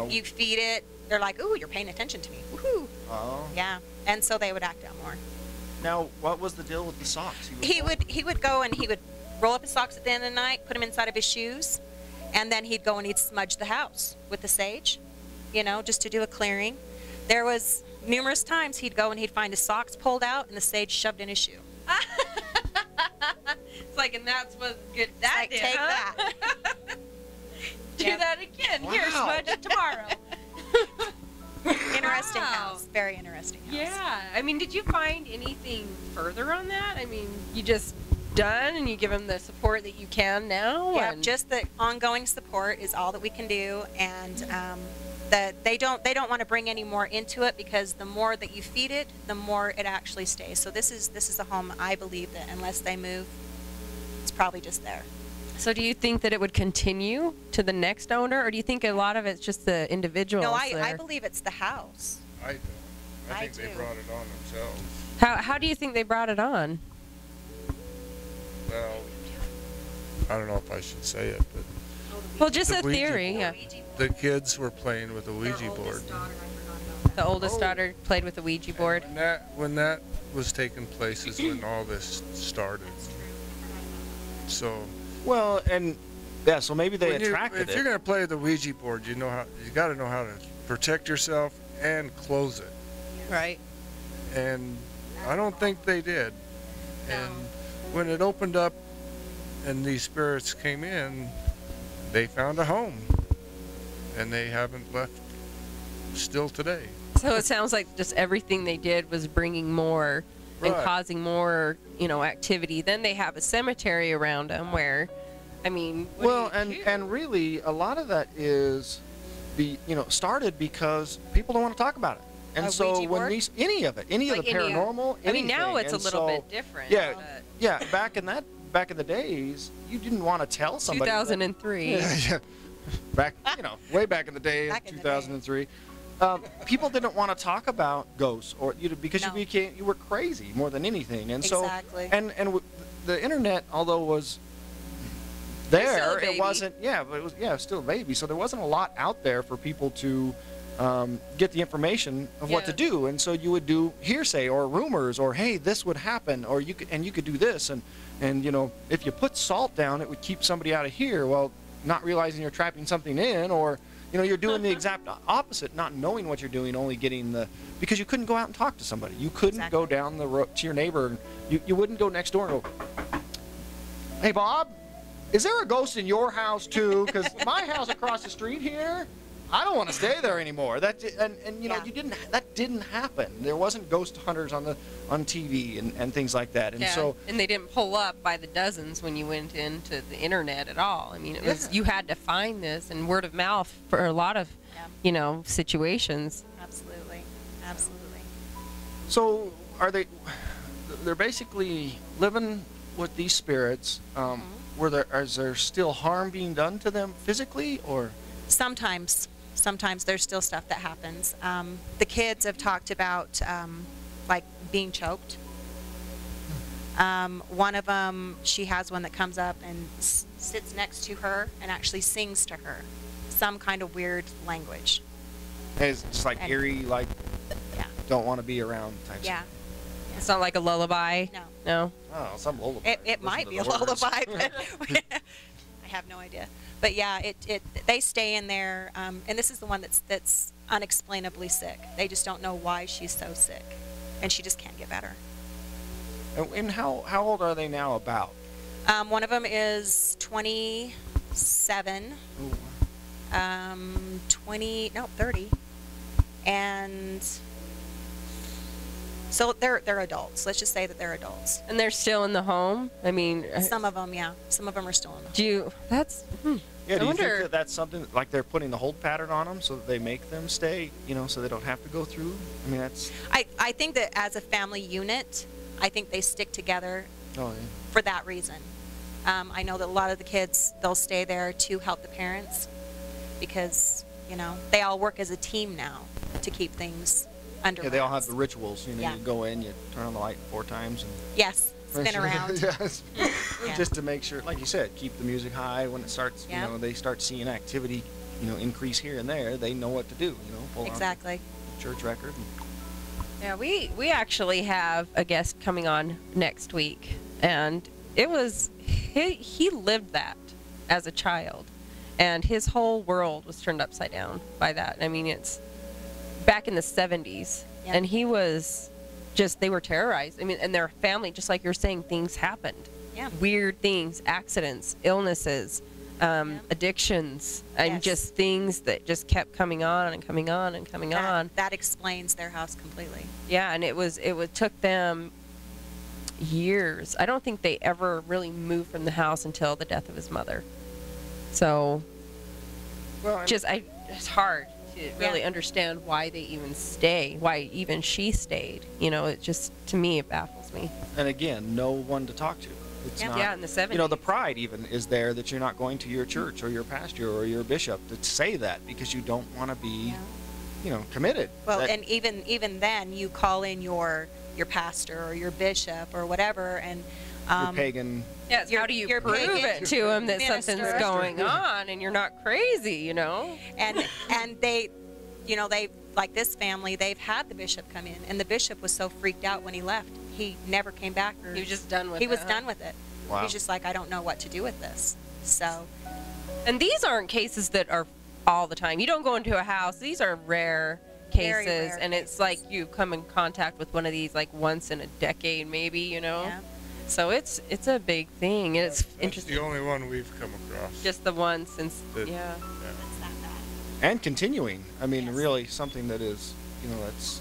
You feed it, they're like, ooh, you're paying attention to me. Woohoo. Oh. Yeah. And so they would act out more. Now, what was the deal with the socks? He would go and he would roll up his socks at the end of the night, put them inside of his shoes, and then he'd go and he'd smudge the house with the sage, just to do a clearing. There was numerous times he'd go and he'd find his socks pulled out and the sage shoved in his shoe. It's like, and that's what good that Like, did, take huh? that. Do Yep. that again. Here, Wow. smudge it tomorrow. Interesting Wow. house. Very interesting house. Yeah. I mean, did you find anything further on that? I mean, you just done and you give them the support that you can now? Yeah, and just the ongoing support is all that we can do, and that they don't want to bring any more into it, because the more that you feed it, the more it actually stays. So this is a home, I believe, that unless they move, it's probably just there. So do you think that it would continue to the next owner, or do you think a lot of it's just the individuals No, I there? believe it's the house. I don't. I I think they do. brought it on themselves. How do you think they brought it on? Well, I don't know if I should say it, but Well, just The a Ouija theory. board. Yeah. the kids were playing with a Ouija board. The oldest daughter played with the Ouija board. And when that was taking place is when all this started. So Well, and yeah, so maybe they when you- attracted if it. you're going to play the Ouija board, you got to know how to protect yourself and close it. Right. And I don't think they did. And when it opened up and these spirits came in, they found a home, and they haven't left still today. So it sounds like just everything they did was bringing more and Right. causing more, activity. Then they have a cemetery around them where, I mean, what Well, do you do? and really, a lot of that is started because people don't want to talk about it. And A so Ouija when board? any of Like the any paranormal, I mean, now anything. it's a And little so, bit different. Yeah, but yeah. Back in the days, you didn't want to tell somebody. that- 2003. Yeah. Back, way back in the day, Back in the day. 2003. People didn't want to talk about ghosts because No. you were crazy more than anything, and Exactly. so the internet, although was still a there, baby. it wasn't. Yeah, but it was still a baby, so there wasn't a lot out there for people to get the information of what to Yeah. do, and so you would do hearsay or rumors or hey, this would happen, or you could do this, and if you put salt down, it would keep somebody out of here. Well, not realizing you're trapping something in, or You know, you're doing the exact opposite, not knowing what you're doing, only getting because you couldn't go out and talk to somebody. You couldn't go down the road to your neighbor. You wouldn't go next door and go, "Hey, Bob, is there a ghost in your house too? Because my house across the street here, I don't want to stay there anymore." That you know, that didn't happen. There wasn't ghost hunters on TV and things like that. And so and they didn't pull up by the dozens when you went into the internet at all. I mean, it was you had to find this, and word of mouth for a lot of you know, situations. Absolutely, absolutely. So they're basically living with these spirits. Is there still harm being done to them physically, or? Sometimes there's still stuff that happens. The kids have talked about like being choked. One of them, she has one that comes up and sits next to her and actually sings to her some kind of weird language. And it's just like eerie, like don't want to be around type Yeah. stuff. It's not like a lullaby. No. No. Oh, some lullaby. It might be a lullaby, but I have no idea. But yeah, they stay in there, and this is the one that's unexplainably sick. They just don't know why she's so sick, and she just can't get better. And how old are they now? About? One of them is 27, 30, and so they're adults. Let's just say that they're adults. And they're still in the home. I mean, Some of them, yeah. Some of them are still in the home. do you? That's. Yeah, I do you wonder. think that that's something like they're putting the hold pattern on them so that they make them stay, you know, so they don't have to go through? I mean, that's. I think that as a family unit, I think they stick together Oh, yeah. for that reason. I know that a lot of the kids, they'll stay there to help the parents because, you know, they all work as a team now to keep things under Yeah, they all have wraps. the rituals. You know, Yeah. you go in, you turn on the light 4 times, and Yes, spin around. Yes. Yeah. Just to make sure, like you said, keep the music high. When it starts, Yeah. you know, they start seeing activity, you know, increase here and there. They know what to do. You know, pull Exactly. out the church record. Yeah, we actually have a guest coming on next week, and it was he lived that as a child, and his whole world was turned upside down by that. I mean, it's back in the 70s, Yeah. and he was just, they were terrorized. I mean, and their family, just like you're saying, things happened. Yeah. Weird things, accidents, illnesses, addictions, and Yes. just things that just kept coming on and coming on and coming on. That explains their house completely. Yeah, and it took them years. I don't think they ever really moved from the house until the death of his mother. So, Well, and- it's hard to really understand why they even stay, why even she stayed. You know, it just, to me, it baffles me. and again, no one to talk to. It's Yeah. not. Yeah, in the 70s. You know, the pride even is there that you're not going to your church or your pastor or your bishop to say that because you don't want to be, Yeah. you know, committed. Well, That- and even then, you call in your pastor or your bishop or whatever, and your pagan. Yeah, it's how Your- do you your prove pagan it to him that minister. something's going on and you're not crazy, you know? and they, you know, they, like this family, they've had the bishop come in, and the bishop was so freaked out when he left, he never came back. Or He was just done with he it. was huh? done with it. Wow. He's just like, I don't know what to do with this. So And these aren't cases that are all the time. You don't go into a house. These are rare cases, Very rare and it's cases. like you come in contact with one of these like once in a decade, maybe, you know? yeah, So it's a big thing. It's That's interesting. the only one we've come across. Just the one since, That- yeah. it's that bad. And continuing. I mean, Yes. really something that is, you know, that's.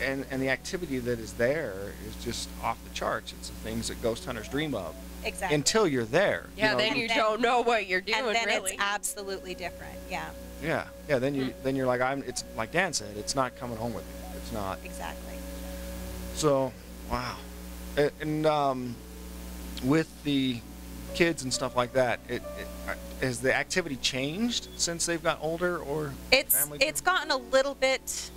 And the activity that is there is just off the charts. It's the things that ghost hunters dream of. Exactly. Until you're there. Yeah, you know, then And you then- don't know what you're doing, and then really. it's absolutely different. Yeah, Yeah. Then you're like it's like Dan said. It's not coming home with me. It's not. exactly. So, wow. And with the kids and stuff like that, has the activity changed since they've got older, or family? It's gotten a little bit,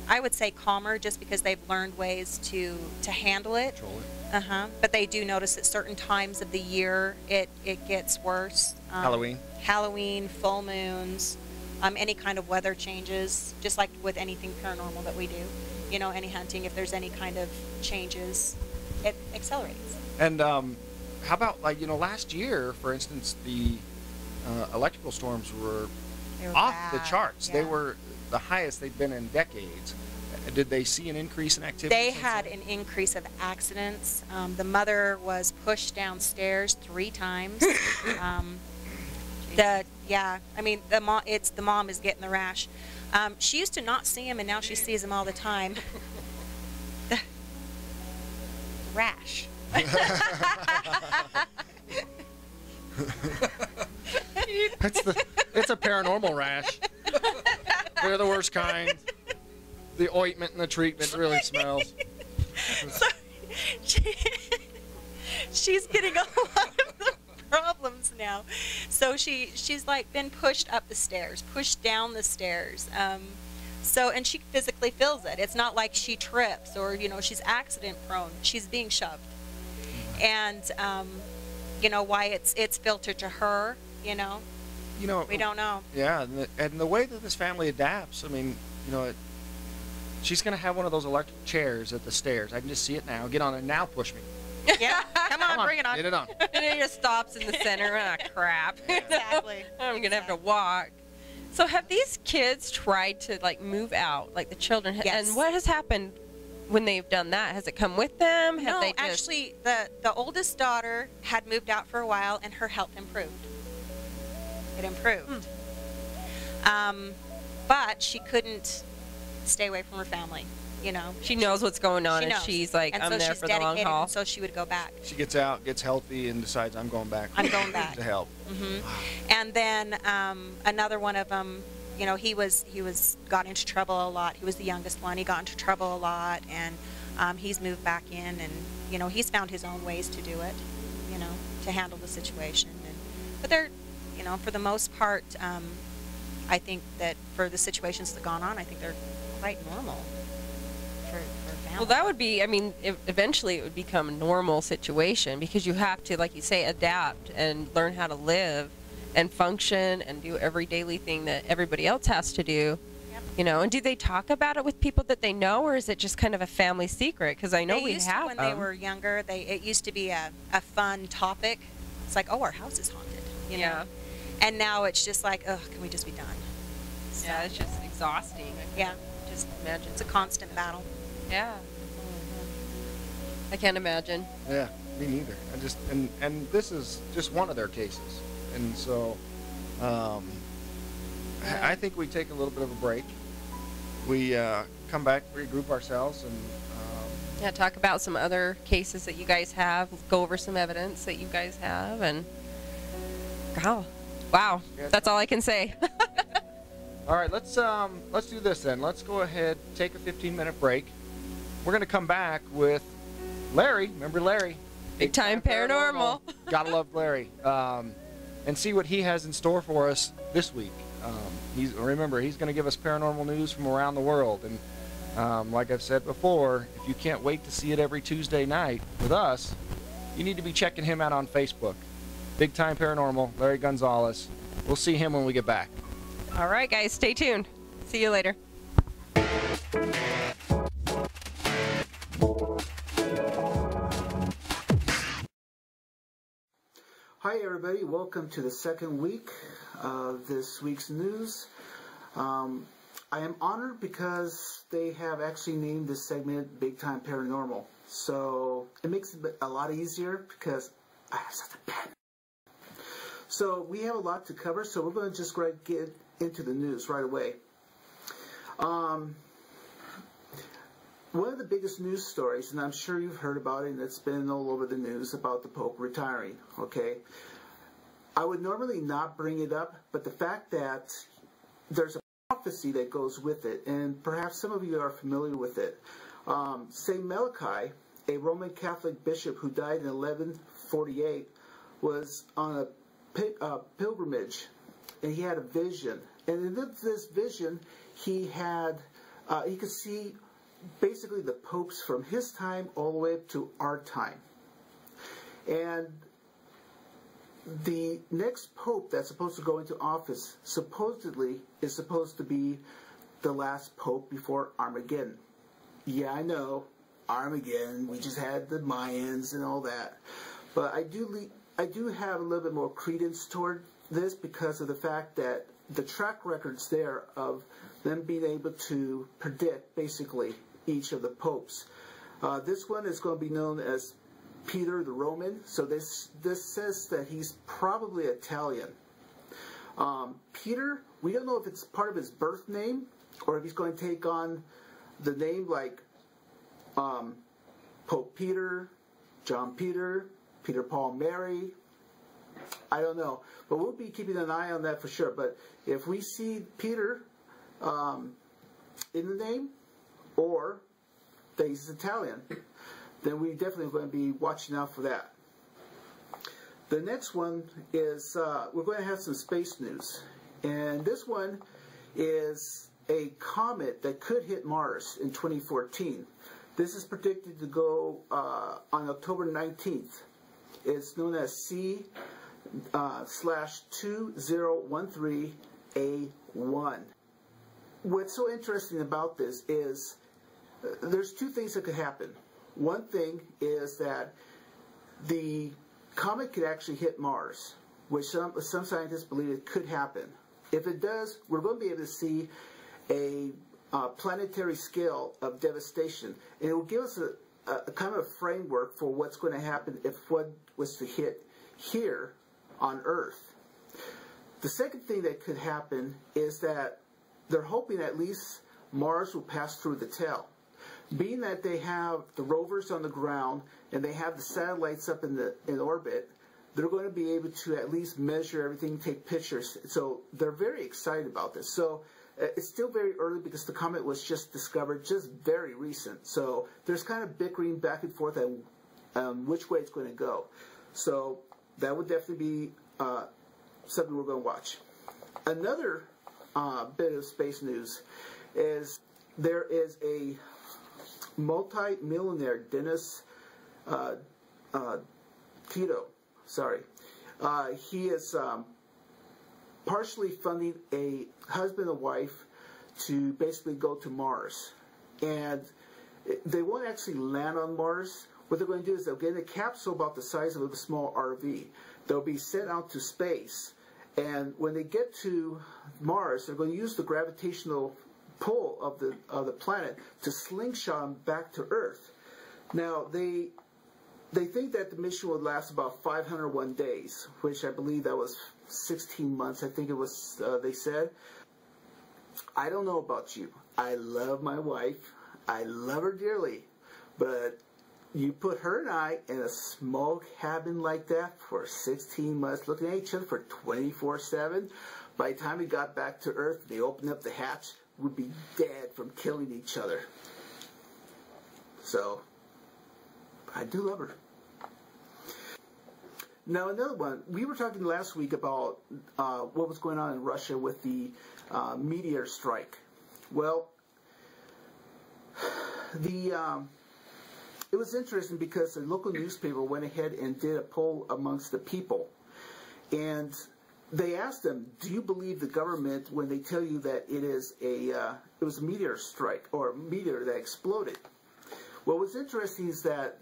I would say, calmer, just because they've learned ways to handle it. Control it. But they do notice at certain times of the year it gets worse. Halloween, full moons, any kind of weather changes, just like with anything paranormal that we do. You know, any hunting, if there's any kind of changes, it accelerates. And how about, like, you know, last year, for instance, the electrical storms were They were off the bad. charts. They Yeah. were the highest they've been in decades. Did they see an increase in activity? They since had then? an increase of accidents. The mother was pushed downstairs 3 times. I mean, the mom is getting the rash. She used to not see him, and now she sees him all the time. Rash. It's a paranormal rash. They're the worst kind. The ointment and the treatment really smells. So she's getting a lot of the problems now. So she's like been pushed up the stairs, pushed down the stairs. And she physically feels it. It's not like she trips or, she's accident prone. She's being shoved. And, why it's filtered to her, we don't know. Yeah, and the way that this family adapts, I mean, she's going to have one of those electric chairs at the stairs. I can just see it now. Get on it now, push me. Yeah, come on, bring it on. Get it on. And it just stops in the center. Ah, crap. Exactly. I'm going to have to walk. So have these kids tried to, move out, like the children? Yes. And what has happened when they've done that? Has it come with them? Have No, they just... actually, the oldest daughter had moved out for a while, and her health improved. It improved. But she couldn't stay away from her family, She knows what's going on, She and knows. she's like, And I'm so there she's for the long dedicated, haul. and so she would go back. She gets out, gets healthy, and decides, I'm going back. I'm going back. to help. And then another one of them, he got into trouble a lot. He was the youngest one. He got into trouble a lot, and he's moved back in, and he's found his own ways to do it, to handle the situation. But they're, for the most part, I think that for the situations that gone on, I think they're quite normal for family. Well, that would be, eventually it would become a normal situation because you have to, like you say, adapt and learn how to live and function and do every daily thing that everybody else has to do. Yep. And do they talk about it with people that they know, or is it just kind of a family secret? Because I know They we used to, have when they were younger, it used to be a fun topic. It's like, oh, our house is haunted, Yeah. And now it's just like, ugh, can we just be done? Yeah, it's just exhausting. Yeah, Just imagine. it's a constant battle. Yeah. I can't imagine. Yeah, me neither. And this is just one of their cases. And so I think we take a little bit of a break. We come back, regroup ourselves, and Yeah, talk about some other cases that you guys have, go over some evidence that you guys have, and wow, that's all I can say. all right, let's do this then. Let's go ahead, take a 15-minute break. We're going to come back with Larry. Remember Larry? Big Time Paranormal. Gotta love Larry. And see what he has in store for us this week. Remember, he's going to give us paranormal news from around the world. And like I've said before, if you can't wait to see it every Tuesday night with us, you need to be checking him out on Facebook. Big Time Paranormal, Larry Gonzalez. We'll see him when we get back. All right, guys, stay tuned. See you later. Hi everybody, welcome to the second week of this week's news. I am honored because they have actually named this segment Big Time Paranormal. So it makes it a lot easier because I have something bad. So we have a lot to cover, so we're going to just get into the news right away. One of the biggest news stories, and I'm sure you've heard about it, and it's been all over the news, about the Pope retiring, okay? I would normally not bring it up, but the fact that there's a prophecy that goes with it, and perhaps some of you are familiar with it. St. Malachi, a Roman Catholic bishop who died in 1148, was on a pilgrimage, and he had a vision. And in this vision, he could see basically the popes from his time all the way up to our time. And the next pope that's supposed to go into office supposedly is supposed to be the last pope before Armageddon. Yeah, I know, Armageddon, we just had the Mayans and all that. But I do have a little bit more credence toward this because of the fact that the track records there of them being able to predict basically each of the popes. This one is going to be known as Peter the Roman. So this says that he's probably Italian. Peter, we don't know if it's part of his birth name or if he's going to take on the name like Pope Peter, John Peter, Peter Paul Mary. I don't know, but we'll be keeping an eye on that for sure. But if we see Peter in the name, or that he's Italian, then we definitely are going to be watching out for that. The next one is we're going to have some space news, and this one is a comet that could hit Mars in 2014. This is predicted to go on October 19th. It's known as C/2013A1. What's so interesting about this is there's two things that could happen. One thing is that the comet could actually hit Mars, which some scientists believe it could happen. If it does, we're going to be able to see a planetary scale of devastation, and it will give us a kind of a framework for what's going to happen if one was to hit here on Earth. The second thing that could happen is that they're hoping at least Mars will pass through the tail. Being that they have the rovers on the ground and they have the satellites up in orbit, they're going to be able to at least measure everything, take pictures. So they're very excited about this. So it's still very early because the comet was just discovered, just very recent. So there's kind of bickering back and forth on which way it's going to go. So that would definitely be something we're going to watch. Another bit of space news is there is a multi-millionaire, Dennis Tito. He is partially funding a husband and wife to basically go to Mars. And they won't actually land on Mars. What they're going to do is they'll get in a capsule about the size of a small RV. They'll be sent out to space. And when they get to Mars, they're going to use the gravitational pull of the planet to slingshot them back to Earth. Now, they think that the mission would last about 501 days, which I believe that was 16 months, I think it was, they said. I don't know about you. I love my wife. I love her dearly. But you put her and I in a small cabin like that for 16 months, looking at each other for 24/7. By the time we got back to Earth, they opened up the hatch, we'd be dead from killing each other. So, I do love her. Now another one, we were talking last week about what was going on in Russia with the meteor strike. Well, it was interesting because the local newspaper went ahead and did a poll amongst the people. And they asked them, do you believe the government when they tell you that it was a meteor strike or a meteor that exploded? Well, what's interesting is that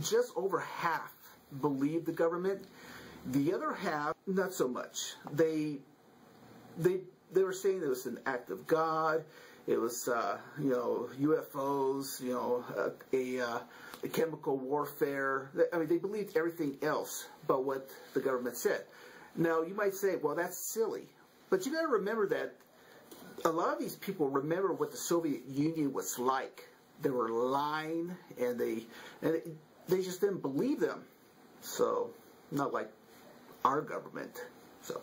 just over half believed the government. The other half, not so much. They were saying it was an act of God. It was, UFOs, a chemical warfare. I mean, they believed everything else but what the government said. Now, you might say, well, that's silly. But you got to remember that a lot of these people remember what the Soviet Union was like. They were lying, and they just didn't believe them. So, not like our government. So,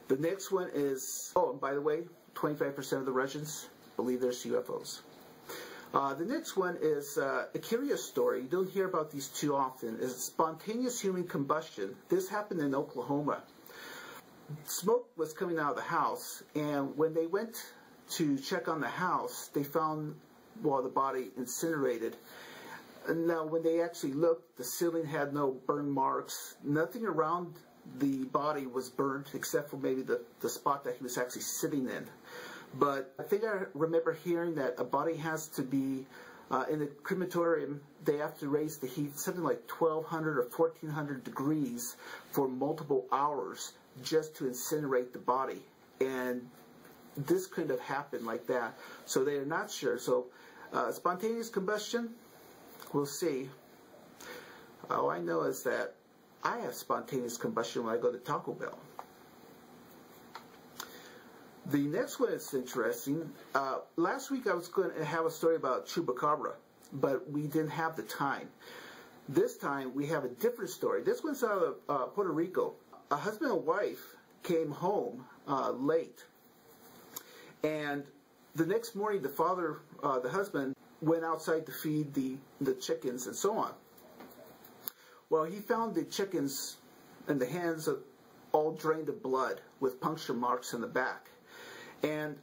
the next one is, oh, and by the way, 25% of the Russians believe there's UFOs. The next one is a curious story. You don't hear about these too often. It's spontaneous human combustion. This happened in Oklahoma. Smoke was coming out of the house, and when they went to check on the house, they found, well, the body incinerated. And now, when they actually looked, the ceiling had no burn marks. Nothing around the body was burnt, except for maybe the spot that he was actually sitting in. But I think I remember hearing that a body has to be In the crematorium, they have to raise the heat something like 1,200 or 1,400 degrees for multiple hours just to incinerate the body. And this couldn't have happened like that. So they are not sure. So spontaneous combustion, we'll see. All I know is that I have spontaneous combustion when I go to Taco Bell. The next one is interesting. Last week I was going to have a story about chupacabra, but we didn't have the time. This time we have a different story. This one's out of Puerto Rico. A husband and wife came home late, and the next morning the husband went outside to feed the chickens and so on. Well, he found the chickens and the hens all drained of blood with puncture marks in the back. And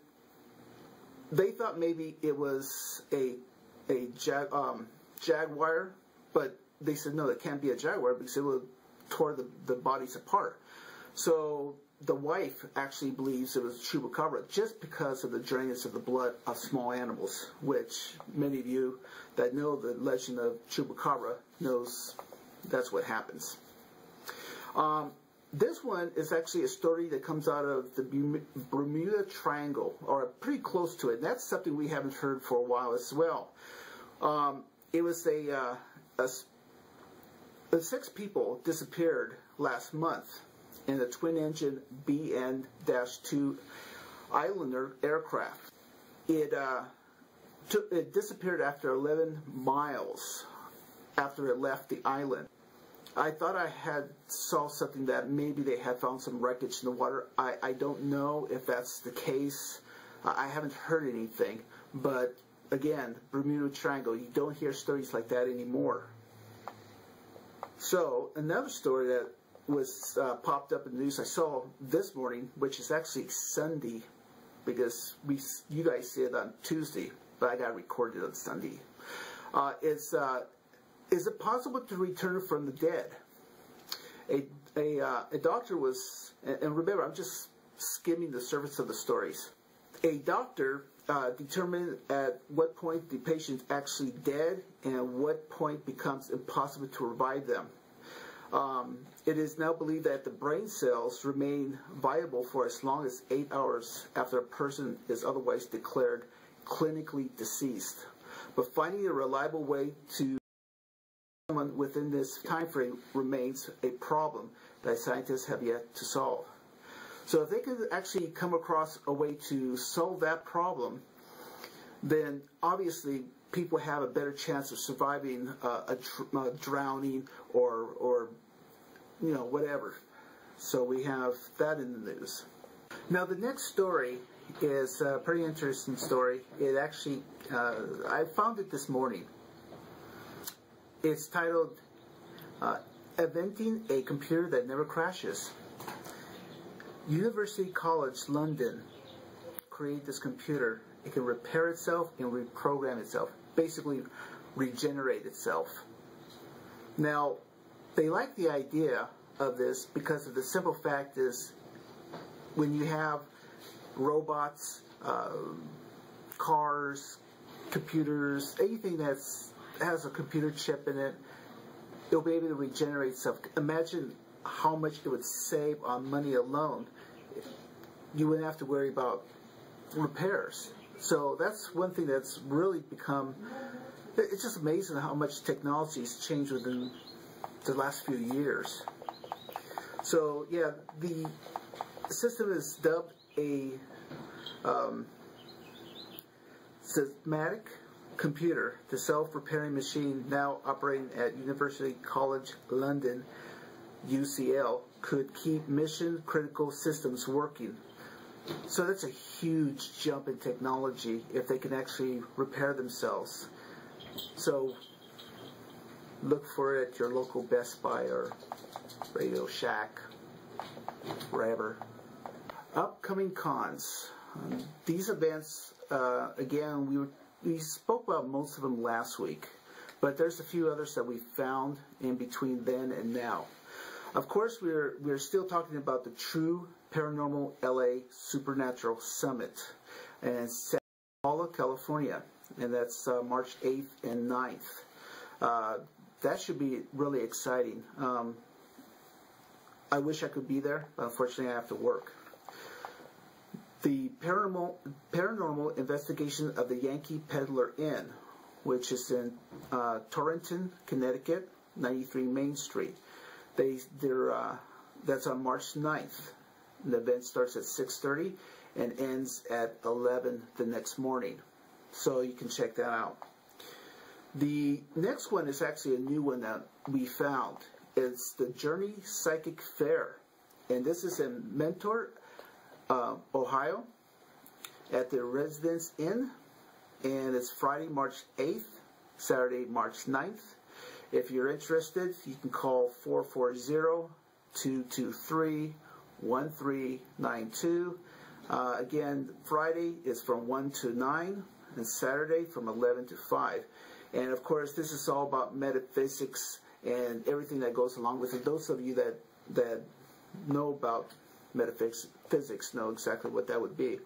they thought maybe it was a jaguar, but they said no, it can't be a jaguar because it would tore the bodies apart. So the wife actually believes it was chupacabra just because of the drainage of the blood of small animals, which many of you that know the legend of chupacabra knows that's what happens. This one is actually a story that comes out of the Bermuda Triangle, or pretty close to it. And that's something we haven't heard for a while as well. It was 6 people disappeared last month in a twin-engine BN-2 Islander aircraft. It disappeared after 11 miles after it left the island. I thought I had saw something that maybe they had found some wreckage in the water. I don't know if that's the case. I haven't heard anything. But again, Bermuda Triangle, you don't hear stories like that anymore. So another story that was popped up in the news I saw this morning, which is actually Sunday, because you guys see it on Tuesday, but I got recorded on Sunday. Is it possible to return from the dead? A doctor was, and remember, I'm just skimming the surface of the stories. A doctor determined at what point the patient's actually dead and what point becomes impossible to revive them. It is now believed that the brain cells remain viable for as long as 8 hours after a person is otherwise declared clinically deceased. But finding a reliable way to someone within this time frame remains a problem that scientists have yet to solve. So if they could actually come across a way to solve that problem, then obviously people have a better chance of surviving a drowning or you know, whatever. So we have that in the news. Now the next story is a pretty interesting story. It actually, I found it this morning. It's titled, Inventing a Computer That Never Crashes. University College London created this computer. It can repair itself and reprogram itself, basically regenerate itself. Now, they like the idea of this because of the simple fact is when you have robots, cars, computers, anything that has a computer chip in it, it'll be able to regenerate itself. Imagine how much it would save on money alone. You wouldn't have to worry about repairs. So that's one thing that's really become, it's just amazing how much technology has changed within the last few years. So yeah, the system is dubbed a systematic computer, the self-repairing machine now operating at University College London, UCL, could keep mission-critical systems working. So that's a huge jump in technology if they can actually repair themselves. So look for it at your local Best Buy or Radio Shack, wherever. Upcoming cons. These events, again, we spoke about most of them last week, but there's a few others that we found in between then and now. Of course, we're still talking about the True Paranormal LA Supernatural Summit in Santa Paula, California. and that's March 8th and 9th. That should be really exciting. I wish I could be there, but unfortunately I have to work. The paranormal investigation of the Yankee Peddler Inn, which is in Torrington, Connecticut, 93 Main Street. That's on March 9th. The event starts at 6:30 and ends at 11 the next morning. So you can check that out. The next one is actually a new one that we found. It's the Journey Psychic Fair. And this is in Mentor, Ohio, at the Residence Inn. And it's Friday, March 8th, Saturday, March 9th. If you're interested, you can call 440-223-1392. Again, Friday is from 1 to 9, and Saturday from 11 to 5. And of course, this is all about metaphysics and everything that goes along with it. Those of you that know about metaphysics know exactly what that would be.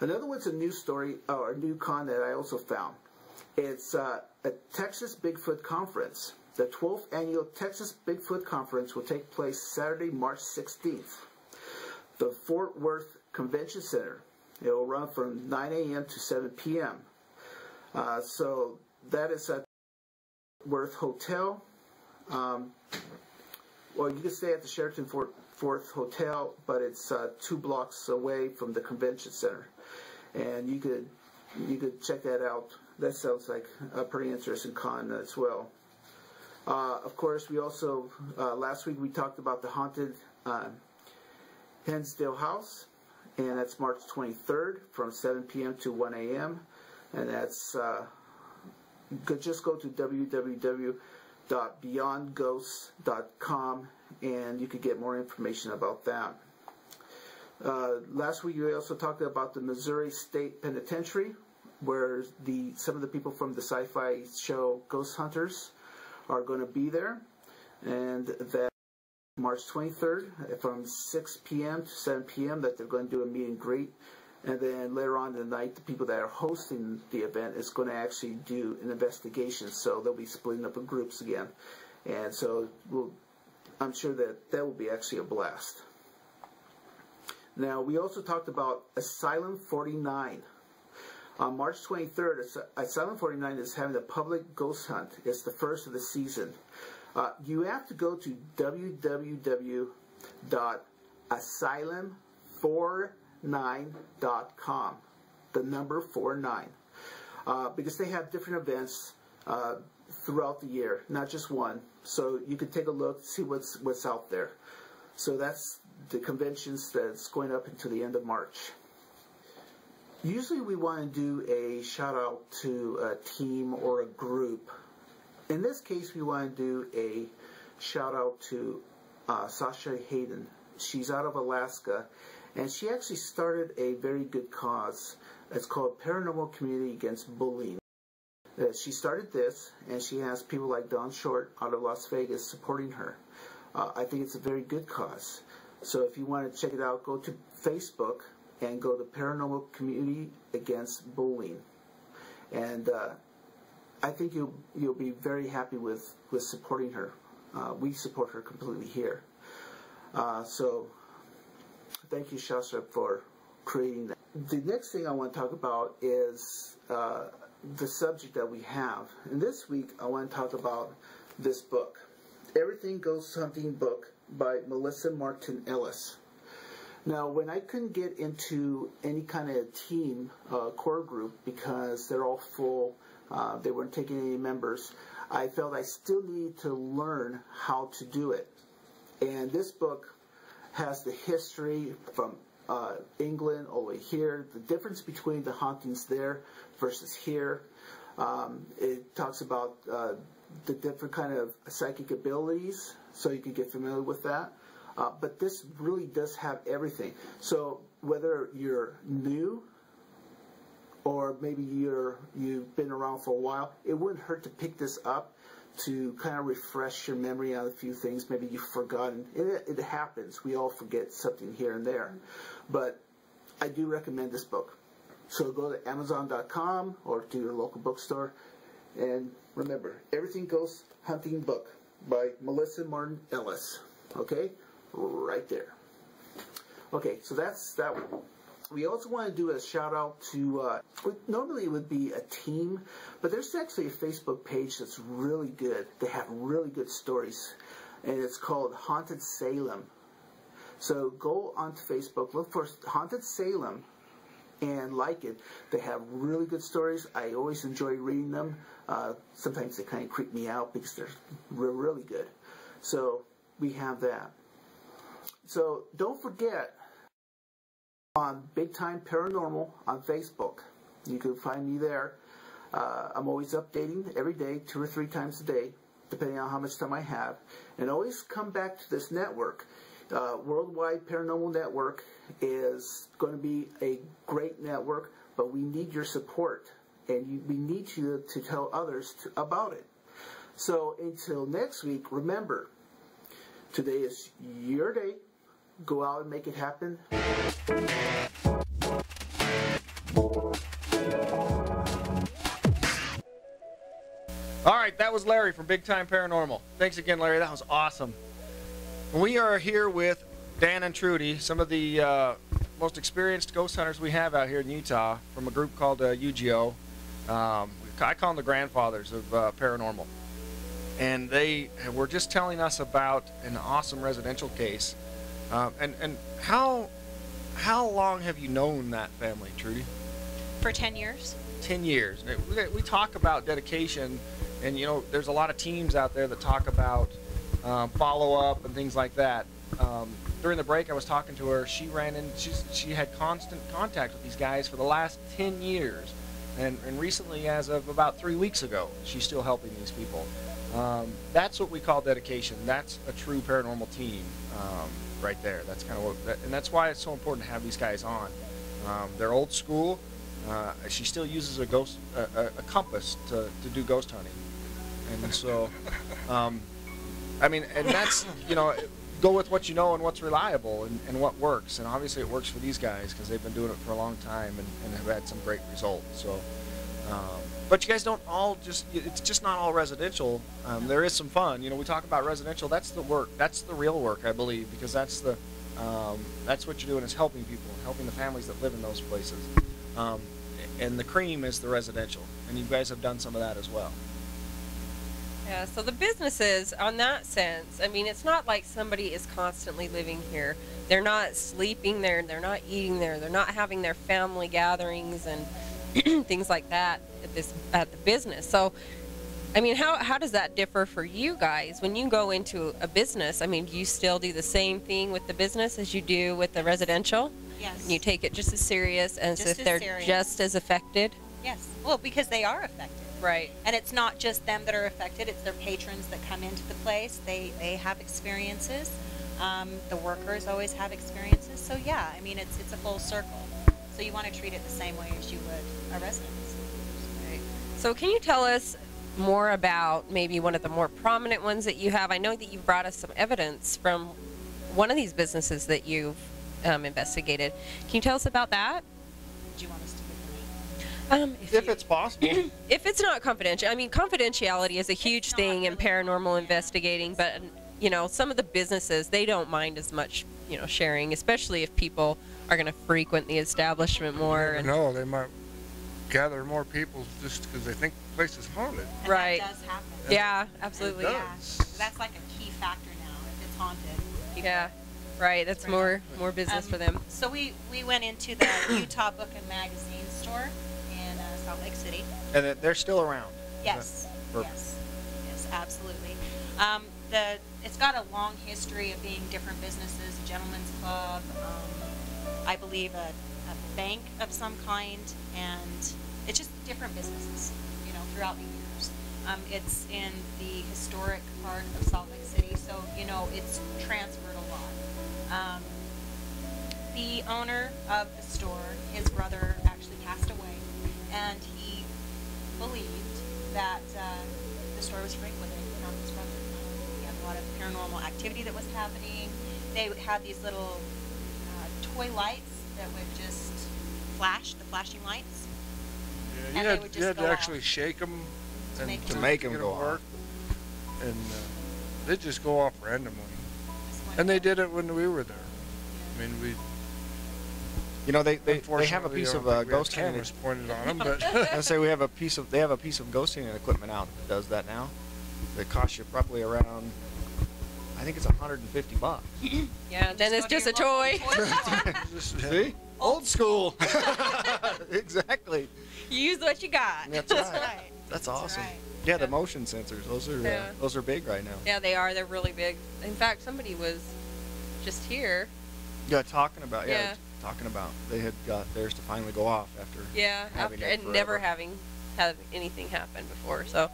Another one's a new story, or a new con that I also found. It's a Texas Bigfoot Conference. The 12th annual Texas Bigfoot Conference will take place Saturday, March 16th. The Fort Worth Convention Center. It will run from 9 a.m. to 7 p.m. So that is at Worth Hotel. Well, you can stay at the Sheraton Fort Worth Hotel, but it's 2 blocks away from the convention center, and you could check that out. That sounds like a pretty interesting con as well. Of course, we also last week we talked about the haunted Hensdale House, and that's March 23rd from 7 p.m. to 1 a.m. and that's you could just go to www.beyondghosts.com and you could get more information about that. Last week we also talked about the Missouri State Penitentiary, where some of the people from the sci-fi show Ghost Hunters are going to be there, and that March 23rd from 6 p.m. to 7 p.m. that they're going to do a meet and greet. And then later on in the night, the people that are hosting the event is going to actually do an investigation. So they'll be splitting up in groups again. And so I'm sure that will be actually a blast. Now, we also talked about Asylum 49. On March 23rd, Asylum 49 is having a public ghost hunt. It's the first of the season. You have to go to www.asylum49.com, the number 49, because they have different events throughout the year, not just one. So you can take a look, see what's out there. So that's the conventions that's going up until the end of March. Usually we want to do a shout out to a team or a group. In this case, we want to do a shout out to Sasha Hayden. She's out of Alaska, and she actually started a very good cause. It's called Paranormal Community Against Bullying. She started this, and she has people like Don Short out of Las Vegas supporting her. I think it's a very good cause. So if you want to check it out, go to Facebook and go to Paranormal Community Against Bullying. And I think you'll be very happy with supporting her. We support her completely here. So thank you, Shasha, for creating that. The next thing I want to talk about is the subject that we have. And this week I want to talk about this book, Everything Ghost Hunting book by Melissa Martin Ellis. Now, when I couldn't get into any kind of team core group because they're all full, they weren't taking any members, I felt I still needed to learn how to do it. And this book has the history from England all the way here, the difference between the hauntings there versus here. It talks about the different kind of psychic abilities, so you can get familiar with that. But this really does have everything. So whether you're new or maybe you've been around for a while, it wouldn't hurt to pick this up to kind of refresh your memory on a few things. Maybe you've forgotten. It happens. We all forget something here and there. But I do recommend this book. So go to Amazon.com or to your local bookstore. And remember, Everything Ghost Hunting book by Melissa Martin Ellis. Okay? Right there. Okay, so that's that one. We also want to do a shout out to, normally it would be a team, but there's actually a Facebook page that's really good. They have really good stories, and it's called Haunted Salem. So go onto Facebook, look for Haunted Salem, and like it. They have really good stories. I always enjoy reading them. Sometimes they kind of creep me out because they're really good. So we have that. So don't forget, on Big Time Paranormal on Facebook. You can find me there. I'm always updating every day, 2 or 3 times a day, depending on how much time I have. And always come back to this network. Worldwide Paranormal Network is going to be a great network, but we need your support. And we need you to tell others about it. So until next week, remember, today is your day. Go out and make it happen. All right, that was Larry from Big Time Paranormal. Thanks again, Larry. That was awesome. We are here with Dan and Trudy, some of the most experienced ghost hunters we have out here in Utah, from a group called UGO. I call them the grandfathers of paranormal. And they were just telling us about an awesome residential case. And how long have you known that family, Trudy? For 10 years. 10 years. We talk about dedication, and you know, there's a lot of teams out there that talk about follow-up and things like that. During the break, I was talking to her. She had constant contact with these guys for the last 10 years, and recently, as of about 3 weeks ago, she's still helping these people. That's what we call dedication. That's a true paranormal team. Right there. That's kind of what, and that's why it's so important to have these guys on. They're old school. She still uses a compass to do ghost hunting, and so, I mean, and that's, you know, go with what you know and what's reliable and what works. And obviously, it works for these guys because they've been doing it for a long time and have had some great results. So. But you guys don't all it's just not all residential. There is some fun. You know, we talk about residential. That's the work. That's the real work, I believe, because that's what you're doing, is helping people, helping the families that live in those places. And the cream is the residential. And you guys have done some of that as well. Yeah, so the businesses, on that sense, I mean, it's not like somebody is constantly living here. They're not sleeping there. They're not eating there. They're not having their family gatherings and things like that at the business. So, I mean, how does that differ for you guys when you go into a business? I mean, do you still do the same thing with the business as you do with the residential? Yes. And you take it just as serious as if they're just as affected? Yes. Well, because they are affected. Right. And it's not just them that are affected, it's their patrons that come into the place. They have experiences. The workers always have experiences. So yeah, I mean, it's a full circle. So you want to treat it the same way as you would a residence. Right. So can you tell us more about maybe one of the more prominent ones that you have? I know that you've brought us some evidence from one of these businesses that you've investigated. Can you tell us about that? Do you want us to give the name? If it's possible. If it's not confidential. I mean, confidentiality is a huge thing in paranormal investigating, but you know, some of the businesses, they don't mind as much, you know, sharing, especially if people are going to frequent the establishment more. No, they might gather more people just because they think the place is haunted. And right. That does happen. Yeah, absolutely. It Yeah. does. That's like a key factor now. If it's haunted, people Yeah. Right. That's more business for them. So we went into the Utah Book and Magazine store in Salt Lake City. And they're still around. Yes. Yes. Yes. Absolutely. It's got a long history of being different businesses, a gentleman's club, I believe a bank of some kind, and it's just different businesses, you know, throughout the years. It's in the historic part of Salt Lake City, so, you know, it's transferred a lot. The owner of the store, his brother actually passed away, and he believed that the store was frequented from his brother. He had a lot of paranormal activity that was happening. They had these little toy lights that would just the flashing lights. Yeah, And they would just you had go to off. actually shake them To make To them make 'em get go work. off. And they'd just go off randomly. And they did it when we were there. I mean, we You know, they have a unfortunately piece I of don't think we had ghost hunting. cameras pointed on them, but I say they have a piece of ghost hunting equipment out that does that now. That costs you probably around, I think it's $150. Yeah, then it's just a toy. just, See? Old school. Exactly. You use what you got. That's right. right. That's That's awesome. right. Yeah, the motion sensors. Yeah. Those are big right now. Yeah, they are. They're really big. In fact, somebody was just here. Yeah, talking about Yeah. they had got theirs to finally go off after. Yeah, having after it and never forever. having had anything happen before. So,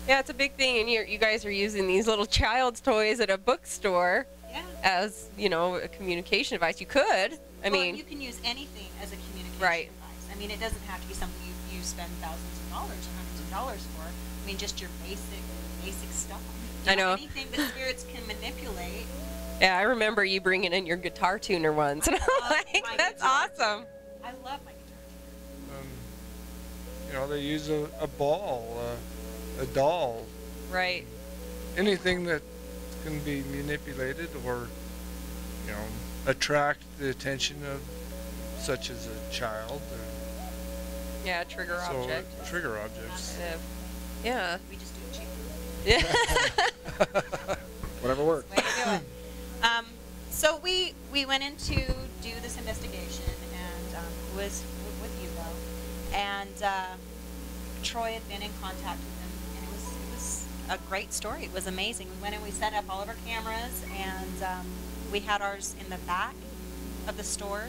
yeah, it's a big thing. And you guys are using these little child's toys at a bookstore Yeah. as, you know, a communication device. You could. I Well, mean, you can use anything as a communication Right. device. I mean, it doesn't have to be something you spend thousands of dollars or hundreds of dollars for. I mean, just your basic stuff. I know. Anything that spirits can manipulate. yeah, I remember you bringing in your guitar tuner once, and I'm love like, my that's guitar awesome. I love my guitar. you know, they use a ball, a doll, Right. anything that can be manipulated or, you know, attract the attention of such as a child. Yeah, trigger object. Trigger objects. Yeah. We just do it cheap. Yeah. Whatever works. Way to do it. So we went in to do this investigation, and it was with you though, and Troy had been in contact with him, and it was a great story. It was amazing. We went in, we set up all of our cameras, and we had ours in the back of the store,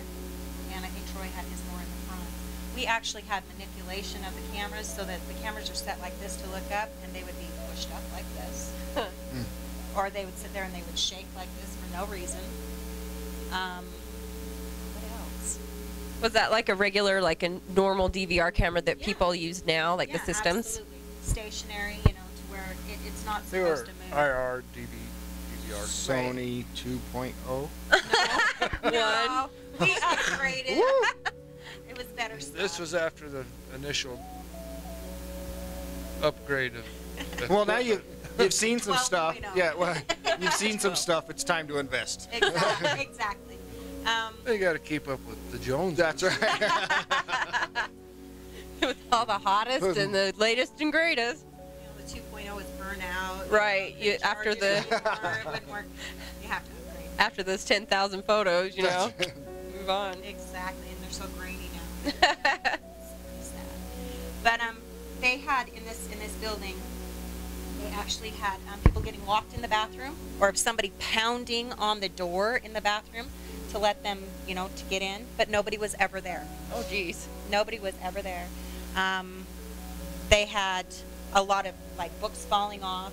and I think Troy had his more in the front. We actually had manipulation of the cameras so that the cameras are set like this to look up, and they would be pushed up like this. Or they would sit there and they would shake like this for no reason. What else? Was that like a regular, like a normal DVR camera that Yeah. people use now, like Yeah, the systems? absolutely. Stationary, you know, to where it's not They were supposed to move. IR, DVR. Sony 2.0. No, we upgraded. It was better stuff. This was after the initial upgrade of. Well, now you've seen some stuff. 12.0. Yeah, well, you've seen some stuff. It's time to invest. Exactly. Exactly. They got to keep up with the Joneses. That's right. With all the hottest and the latest and greatest. You know, the 2.0 is burnout. Right, The you- after charges the- wouldn't work. You have to upgrade. After those 10,000 photos, you know, That's- move on. Exactly, and they're so grainy now. It's sad. But they had in this building, they actually had people getting locked in the bathroom, or somebody pounding on the door in the bathroom to let them, you know, to get in. But nobody was ever there. Oh, geez. Nobody was ever there. They had a lot of like books falling off,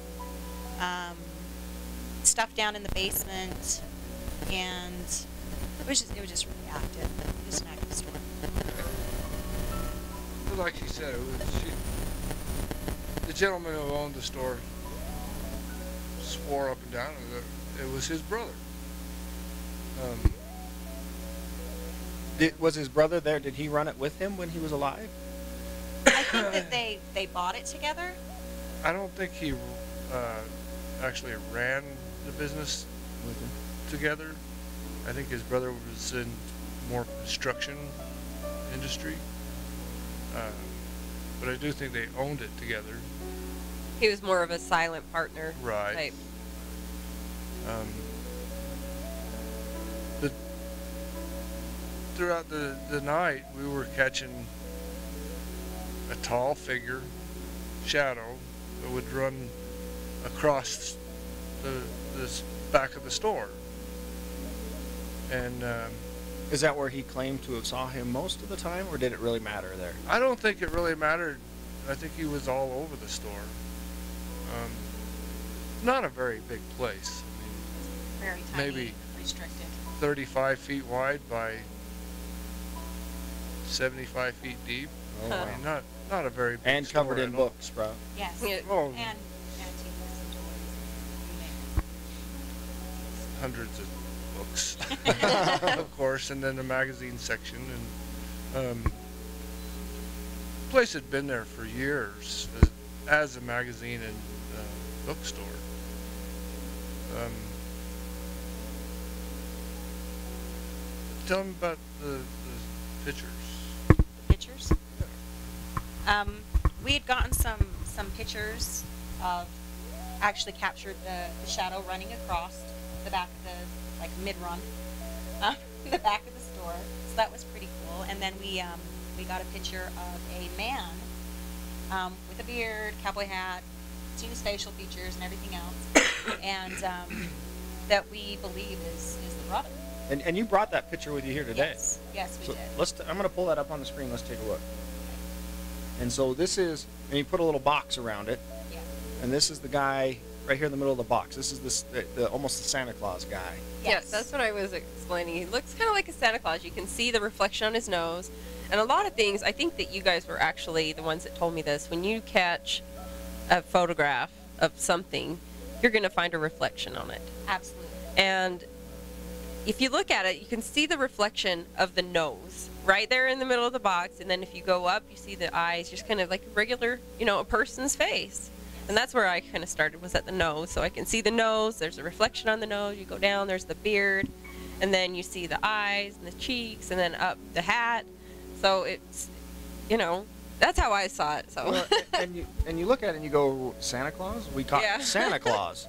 stuff down in the basement, and it was just really active. It was an active store. But like she said, the gentleman who owned the store swore up and down that it was his brother. Was his brother there? Did he run it with him when he was alive? I think that they bought it together. I don't think he actually ran the business With him. together. I think his brother was in more construction industry. But I do think they owned it together. He was more of a silent partner Right. type. But throughout the night, we were catching a tall figure, shadow, that would run across the back of the store. And Is that where he claimed to have saw him most of the time, or did it really matter there? I don't think it really mattered. I think he was all over the store. Not a very big place. Very tiny, Maybe. restricted. 35 feet wide by 75 feet deep. Oh, I mean, not a very big And store covered in at all. books, bro. Yes. Yeah. Oh, And antiques and toys. hundreds of books, of course, and then the magazine section, and Place had been there for years as a magazine and bookstore. Tell me about the pictures. Pictures? We had gotten some pictures of, actually captured the shadow running across the back of the, like, mid-run, the back of the store. So that was pretty cool. And then we got a picture of a man with a beard, cowboy hat, seen his facial features and everything else, and that we believe is the brother. And you brought that picture with you here today. Yes, we So did. I'm going to pull that up on the screen. Let's take a look. And so this is, and you put a little box around it. Yeah. And this is the guy right here in the middle of the box. This is almost the Santa Claus guy. Yes, that's what I was explaining. He looks kind of like a Santa Claus. You can see the reflection on his nose. And a lot of things, I think that you guys were actually the ones that told me this. When you catch a photograph of something, you're going to find a reflection on it. Absolutely. And if you look at it, you can see the reflection of the nose right there in the middle of the box. And then if you go up, you see the eyes, just kind of like a regular, a person's face. And that's where I kind of started, was at the nose. So I can see the nose. There's a reflection on the nose. You go down, there's the beard. And then you see the eyes and the cheeks, and then up the hat. So it's, that's how I saw it. So. Well, and you look at it and you go, Santa Claus? We caught Yeah. Santa Claus.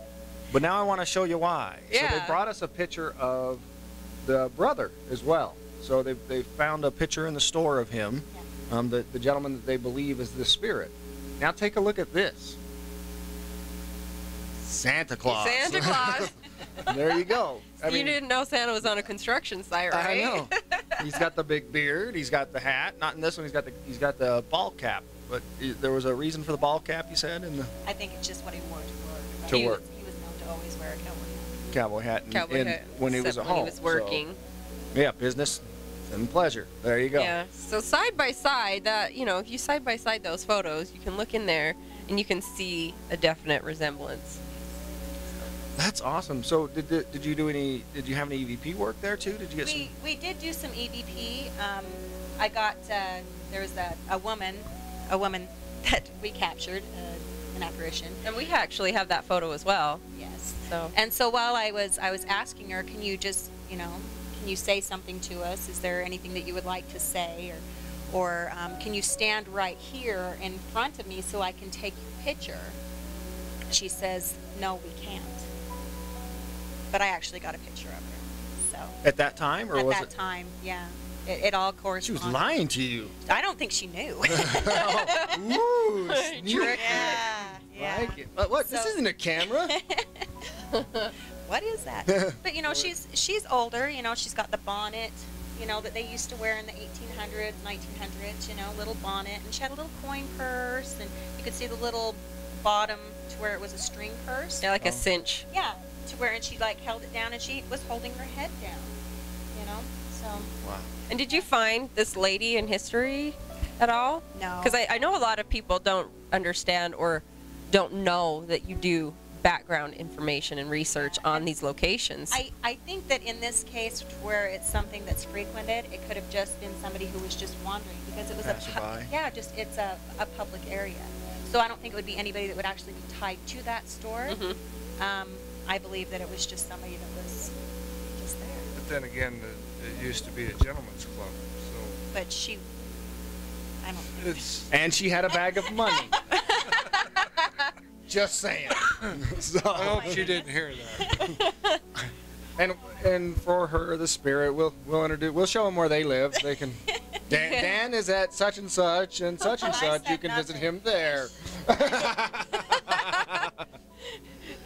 But now I want to show you why. Yeah. So they brought us a picture of the brother as well. So they found a picture in the store of him, the gentleman that they believe is the spirit. Now take a look at this. Santa Claus. Santa Claus. There you go. You didn't know Santa was on a construction site, right? I know. He's got the big beard. He's got the hat. Not in this one. He's got the ball cap. But there was a reason for the ball cap, you said, in the I think it's just what he wore to work. To work. He was known to always wear a cowboy hat. cowboy hat. Cowboy hat. When he was Except at home. when he was working. So, yeah, business and pleasure. There you go. Yeah. So side by side, if you side by side those photos, you can look in there and you can see a definite resemblance. That's awesome. So did you do any? Did you have any EVP work there too? Did you get some? We did do some EVP. I got there was a woman that we captured, an apparition. And we actually have that photo as well. Yes. So. And so while I was asking her, can you just can you say something to us? Is there anything that you would like to say, or can you stand right here in front of me so I can take your picture? She says, no, we can't. But I actually got a picture of her. So At that time, or at was that it? time, yeah, it all She corresponds. was lying to you. I don't think she knew. Ooh, sneaky. yeah. Like it. What? This So- isn't a camera. What is that? But she's older. She's got the bonnet, that they used to wear in the 1800s, 1900s. Little bonnet, and she had a little coin purse, and you could see the little bottom to where it was a string purse. Yeah, like a cinch. Yeah, to where, and she held it down, and she was holding her head down. So. Wow. And did you find this lady in history at all? No. Because I know a lot of people don't understand or don't know that you do background information and research on these locations. I think that in this case, where it's something that's frequented, it could have just been somebody who was just wandering, because it was Passerby. it's a public area. So I don't think it would be anybody that would actually be tied to that store. Mhm. I believe that it was just somebody that was just there. But then again, it used to be a gentleman's club, so But I don't think. it's And she had a bag of money. Just saying. I hope she didn't hear that. And for her, the spirit, we'll show them where they live. They can. Dan is at such and such and such and I such. You said can visit nothing. him there.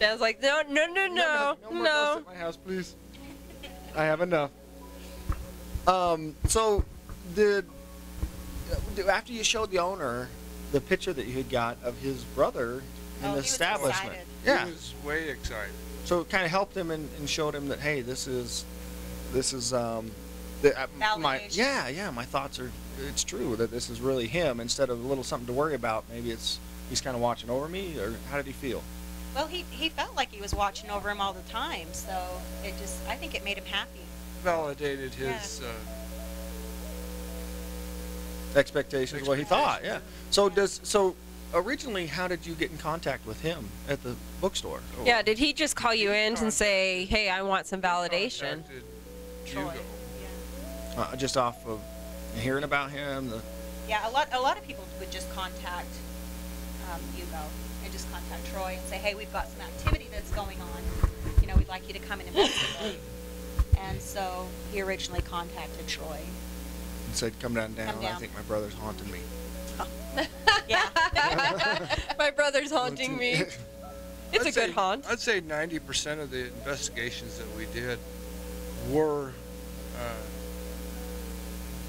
Dan's like, no. more ghosts at my house, please. I have enough. So, after you showed the owner the picture that you had got of his brother in Oh, the he was establishment, excited. yeah, He was way excited. so it kind of helped him and showed him that, hey, this is my Validation. my thoughts are, it's true that this is really him, instead of a little something to worry about. Maybe he's kind of watching over me. Or how did he feel? Well, he felt like he was watching over him all the time, so I think it made him happy. Validated his expectations, what he thought. Yeah. So originally, how did you get in contact with him at the bookstore? Yeah, did he just call you in and say, hey, I want some validation? Contacted Troy. Hugo. Yeah. Just off of hearing about him. Yeah, a lot of people would just contact Hugo and just contact Troy and say, hey, we've got some activity that's going on. You know, we'd like you to come and investigate. And so he originally contacted Troy. And said, come down. Come down. I think my brother's haunting me. Yeah. My brother's haunting me. It's a good haunt. I'd say 90% of the investigations that we did were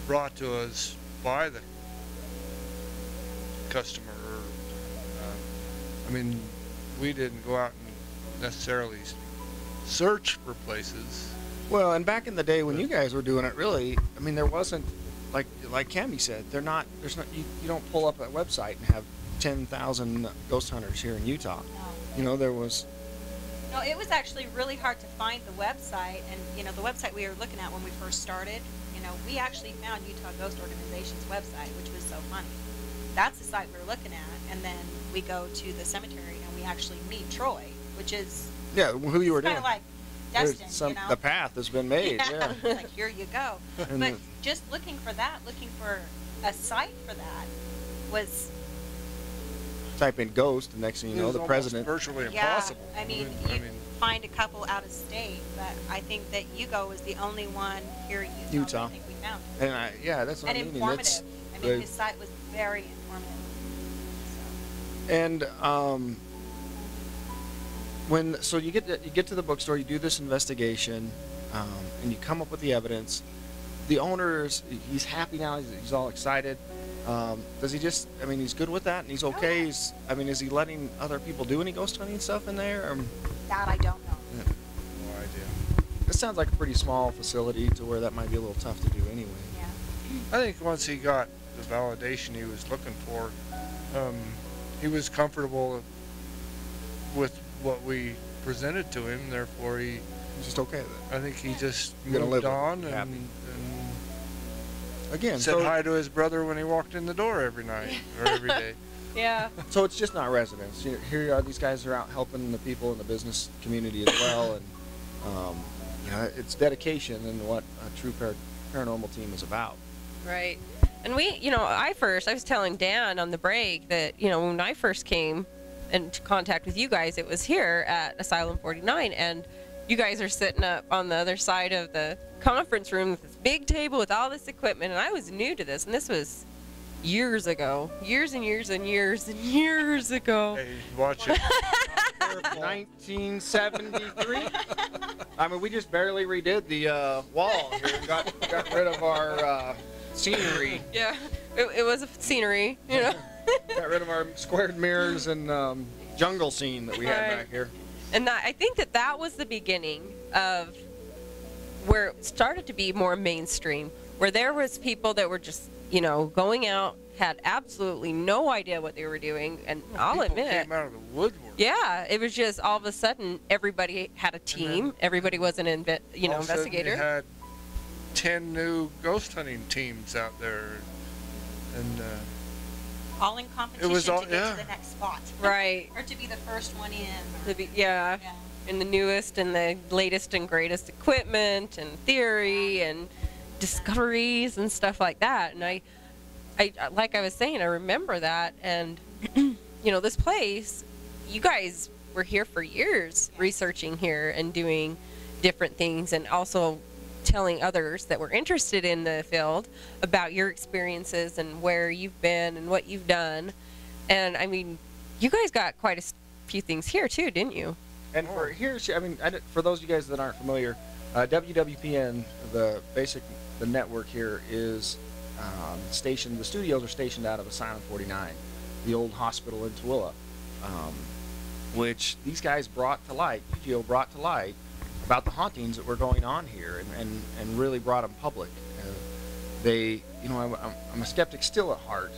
brought to us by the customer. I mean, we didn't go out and necessarily search for places. Well, and back in the day when you guys were doing it, really, I mean, there wasn't, like Cammy said, there's not, you don't pull up a website and have 10,000 ghost hunters here in Utah. No. You know, there was. No, it was actually really hard to find the website, and you know, the website we were looking at when we first started, you know, we actually found Utah Ghost Organization's website, which was so funny. That's the site we were looking at, and then we go to the cemetery and we actually meet Troy, which is Who you were kind doing. of like destined, you know. The path has been made. Yeah. Like, here you go. And But just looking for a site for that was. Type in ghost, the next thing you It know, was the almost president. virtually Yeah, impossible. I mean, you find a couple out of state, but I think that Hugo was the only one here in Utah. I think we found. And that's what And I mean. informative. I mean, the- his site was very informative. And so you get to the bookstore, you do this investigation, and you come up with the evidence. The owner he's happy now. He's all excited. Does he just? I mean, he's good with that, and he's okay. Is he letting other people do any ghost hunting stuff in there? That I don't know. No idea. This sounds like a pretty small facility to where that might be a little tough to do anyway. Yeah. I think once he got the validation he was looking for, he was comfortable with what we presented to him. Therefore, He's just okay with it. I think he just Gonna live moved with it, on happy. and Again, said hi to his brother when he walked in the door every night or every day. Yeah. So it's just not residents. Here you are. These guys are out helping the people in the business community as well, and it's dedication and what a true paranormal team is about. Right. And I was telling Dan on the break that, when I first came into contact with you guys, it was here at Asylum 49, and you guys are sitting up on the other side of the conference room with this big table with all this equipment, and I was new to this, and this was years ago. Years and years and years and years ago. Hey, watch it. 1973. I mean, we just barely redid the wall here. Got rid of our scenery. Yeah, it was a scenery, Got rid of our squared mirrors and jungle scene that we had back here. And I think that was the beginning of where it started to be more mainstream, where there was people that were just, going out, had absolutely no idea what they were doing, and I'll admit People came out of the woodwork. Yeah, it was just all of a sudden everybody had a team, everybody was an All of a sudden investigator. You had 10 new ghost hunting teams out there, and All in competition was all- to get yeah. to the next spot. Right. Or to be the first one in. Or, Yeah. And the newest and the latest and greatest equipment and theory and discoveries and stuff like that. And I like I was saying, I remember that. And, this place, you guys were here for years researching here and doing different things, and also telling others that were interested in the field about your experiences and where you've been and what you've done. And, I mean, you guys got quite a few things here, too, didn't you? And for those of you guys that aren't familiar, WWPN, the network here is stationed. The studios are stationed out of Asylum 49, the old hospital in Tooele, which these guys brought to light. UGO brought to light about the hauntings that were going on here, and really brought them public. I'm a skeptic still at heart.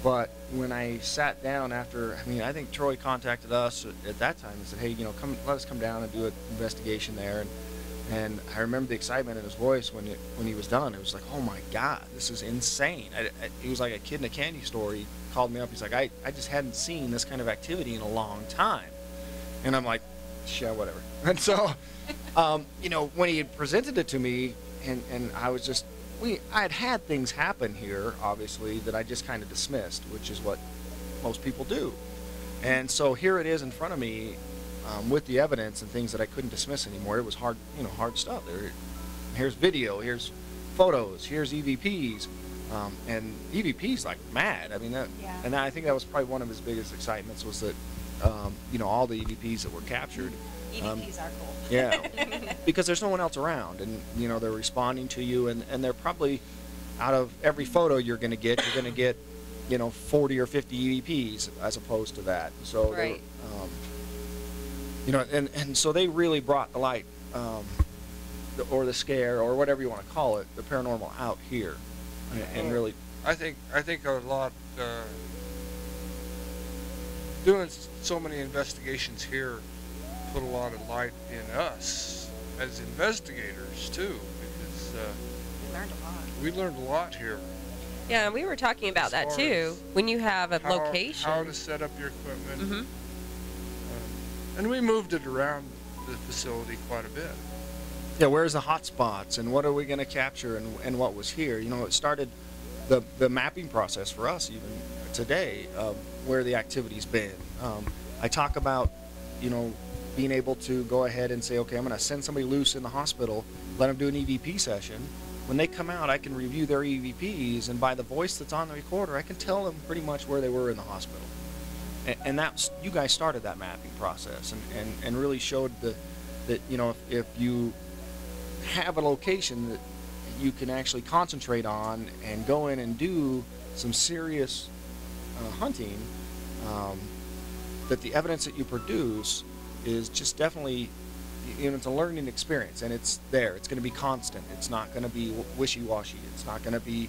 But when I sat down after, I think Troy contacted us at that time and said, hey, let us come down and do an investigation there. And I remember the excitement in his voice when he was done. It was like, oh my God, this is insane. He was like a kid in a candy store. He called me up. He's like, I just hadn't seen this kind of activity in a long time. And I'm like, yeah, whatever. And so, you know, when he had presented it to me, and I was just, I had things happen here, obviously, that I just kind of dismissed, which is what most people do. And so here it is in front of me, with the evidence and things that I couldn't dismiss anymore. It was hard, you know, hard stuff. Here's video, here's photos, here's EVPs, and EVPs like mad. I mean, and I think that was probably one of his biggest excitements was that, you know, all the EVPs that were captured. EVPs are cool. Yeah, because there's no one else around, and you know they're responding to you, and they're probably out of every photo you're going to get, you know, 40 or 50 EVPs as opposed to that. So Right. you know, and so they really brought the light, or the scare, or whatever you want to call it, the paranormal out here, and really. I think a lot, doing so many investigations here put a lot of light in us as investigators too, because We learned a lot. we learned a lot here. Yeah, we were talking about As that far too. as When you have a How location. to set up your equipment. Mhm. And we moved it around the facility quite a bit. Yeah, where's the hot spots, and what are we going to capture, and what was here? You know, it started the mapping process for us even today of where the activity's been. I talk about, you know, being able to go ahead and say, okay, I'm going to send somebody loose in the hospital, let them do an EVP session. When they come out, I can review their EVPs, and by the voice that's on the recorder, I can tell them pretty much where they were in the hospital. And that's, you guys started that mapping process, and really showed that, you know, if you have a location that you can actually concentrate on and go in and do some serious hunting, that the evidence that you produce is just definitely, you know, it's a learning experience, and it's there. It's going to be constant. It's not going to be wishy-washy. It's not going to be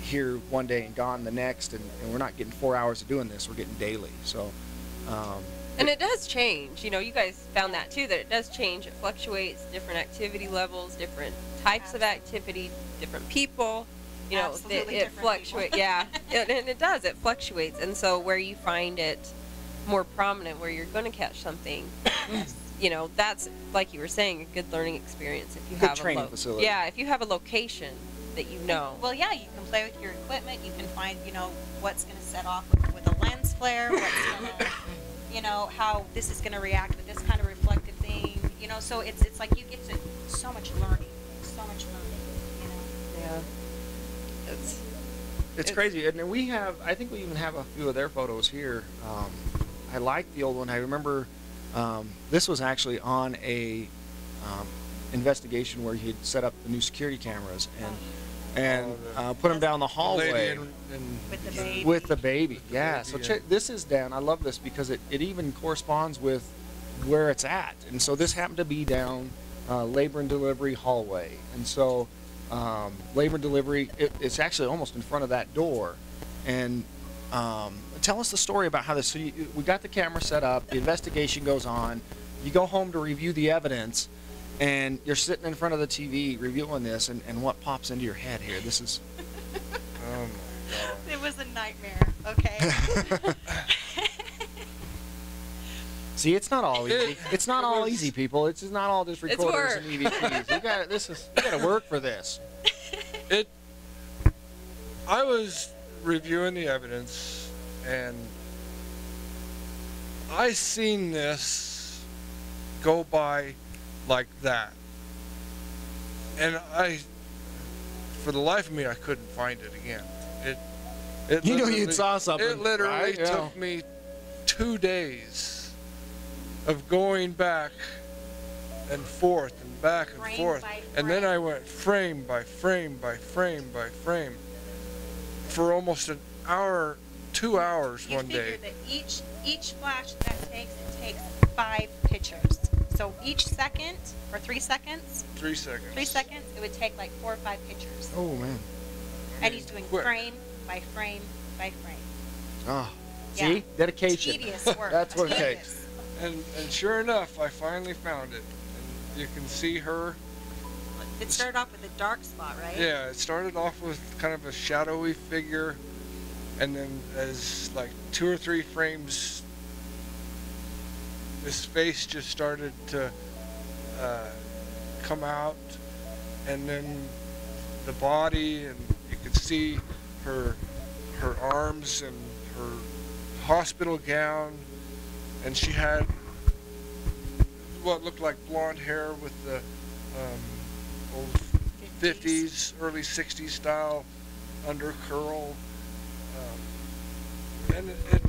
here one day and gone the next, and we're not getting 4 hours of doing this. We're getting daily. So, And it does change. You know, you guys found that too, that it does change. It fluctuates, different activity levels, different types of activity, different people. You know, Absolutely it different fluctuates. people. Yeah, and it does. It fluctuates. And so where you find it more prominent, where you're going to catch something, you know, that's, like you were saying, a good learning experience if you Good have training a facility. Yeah, if you have a location that you know. Well, yeah, you can play with your equipment. You can find, you know, what's going to set off with a lens flare, what's going to, you know, how this is going to react with this kind of reflective thing. You know, so it's like you get to so much learning, you know. Yeah. it's crazy. And we have, I think we even have a few of their photos here. I like the old one. I remember this was actually on a investigation where he had set up the new security cameras and put them down the hallway. Lady With the baby. With the baby, yeah. baby, So yeah. check, this is down. I love this because it even corresponds with where it's at. And so this happened to be down labor and delivery hallway. And so labor and delivery, it's actually almost in front of that door. And tell us the story about how this. So we got the camera set up. The investigation goes on. You go home to review the evidence, and you're sitting in front of the TV reviewing this, and what pops into your head here? This is. Oh my God. It was a nightmare, okay? See, it's not all easy. It's not all was- easy, people. It's just not all just It's recorders work. and EVPs. We got to work for this. I was reviewing the evidence, and I seen this go by like that, and for the life of me, I couldn't find it again. It You knew literally- you'd saw something, It literally right? Yeah. took me 2 days of going back and forth and back and Frame forth, by and then frame. I went frame by frame by frame by frame for almost an hour, 2 hours You one figure day. that each flash that takes, it takes 5 pictures. So each second, or 3 seconds, 3 seconds. 3 seconds, it would take like 4 or 5 pictures. Oh man. And he's doing quick. frame by frame by frame. Oh, Yeah. see, dedication. Tedious work. That's what it Tedious. takes. And sure enough, I finally found it. you can see her. It started off with a dark spot, right? Yeah, it started off with kind of a shadowy figure, and then as like 2 or 3 frames, this face just started to come out, and then the body, and you could see her arms and her hospital gown, and she had what looked like blonde hair with the old 50s, early 60s style under curl, and it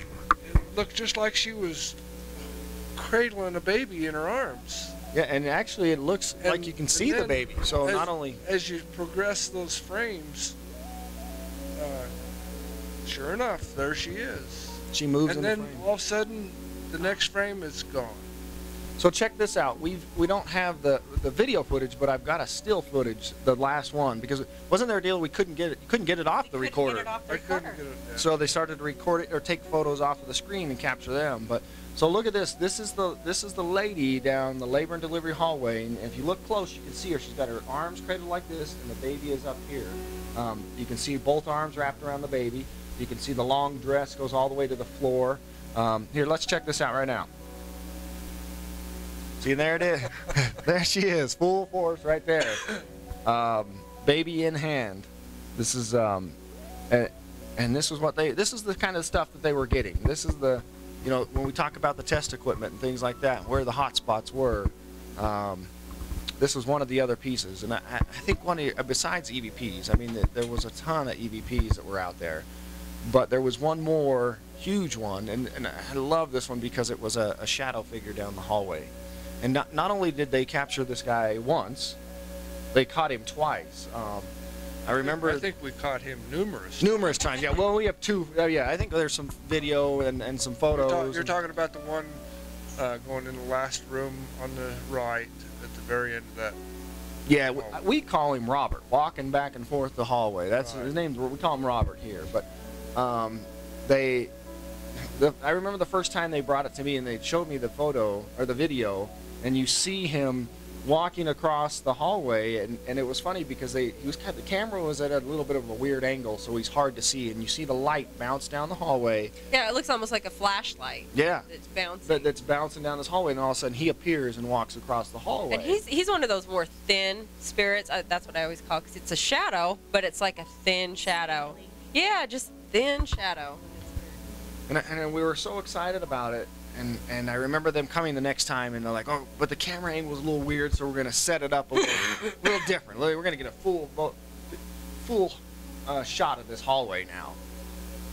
looked just like she was cradling a baby in her arms. Yeah, and actually it looks like you can see the baby. So not only as you progress those frames, sure enough, there she is. She moves in and the then frame. all of a sudden, the next frame is gone. So check this out. We don't have the video footage, but I've got a still footage, the last one, because wasn't there a deal we couldn't get it? You couldn't get it off the recorder. Get it off the I couldn't recorder. get it. Yeah. So they started to record it or take photos off of the screen and capture them. But so look at this. This is the lady down the labor and delivery hallway, and if you look close, you can see her. She's got her arms cradled like this, and the baby is up here. You can see both arms wrapped around the baby. You can see the long dress goes all the way to the floor. Here, let's check this out right now. See, there it is. There she is, full force right there. Baby in hand. This is and this was what this is the kind of stuff that they were getting. This is the, you know, when we talk about the test equipment and things like that, where the hot spots were. This was one of the other pieces, and I think one of, besides EVPs, I mean, there was a ton of EVPs that were out there, but there was one more huge one, and I love this one because it was a shadow figure down the hallway. And not only did they capture this guy once, they caught him twice. I remember. I think we caught him numerous times. Yeah. Well, we have 2. Yeah. I think there's some video and some photos. You're talking about the one going in the last room on the right at the very end of that. Yeah. We call him Robert, walking back and forth the hallway. That's right. His name. We call him Robert here. But I remember the first time they brought it to me and they showed me the photo or the video. And you see him walking across the hallway, and it was funny because the camera was at a little bit of a weird angle, so he's hard to see, and you see the light bounce down the hallway. Yeah, it looks almost like a flashlight. Yeah, it's bouncing. That's bouncing down this hallway, and all of a sudden he appears and walks across the hallway. And he's one of those more thin spirits. That's what I always call, because it's a shadow, but it's like a thin shadow. Yeah, just thin shadow. And we were so excited about it. And I remember them coming the next time, and they're like, oh, but the camera angle was a little weird, so we're going to set it up a little different. We're going to get a full shot of this hallway now.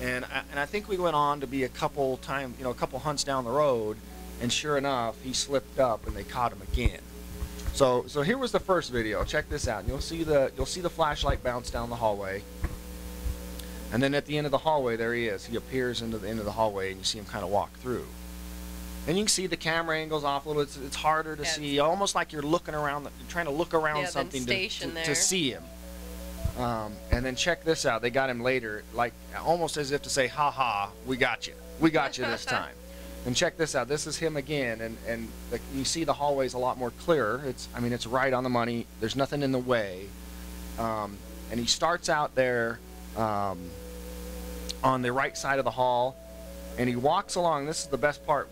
And I think we went on to be a couple hunts down the road, and sure enough, he slipped up, and they caught him again. So here was the first video. Check this out. And you'll see the flashlight bounce down the hallway. And then at the end of the hallway, there he is. He appears into the end of the hallway, and you see him kind of walk through. And you can see the camera angles off a little. It's harder to see, almost like you're looking around, trying to look around something to see him. And then check this out. They got him later, like almost as if to say, "Ha ha, we got you this time." And check this out. This is him again, and you see the hallway's a lot more clearer. It's right on the money. There's nothing in the way. And he starts out there on the right side of the hall, and he walks along. This is the best part.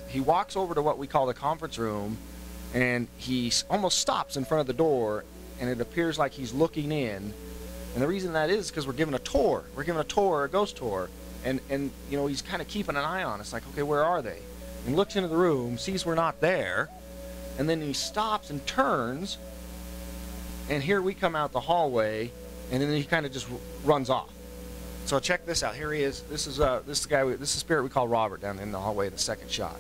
He walks over to what we call the conference room, and he almost stops in front of the door, and it appears like he's looking in. And the reason that is because we're giving a tour. We're giving a tour, a ghost tour, and you know, he's kind of keeping an eye on us, like, okay, where are they? And looks into the room, sees we're not there, and then he stops and turns, and here we come out the hallway, and then he kind of just runs off. So check this out. Here he is. This is the guy. This is the spirit we call Robert down in the hallway. The second shot.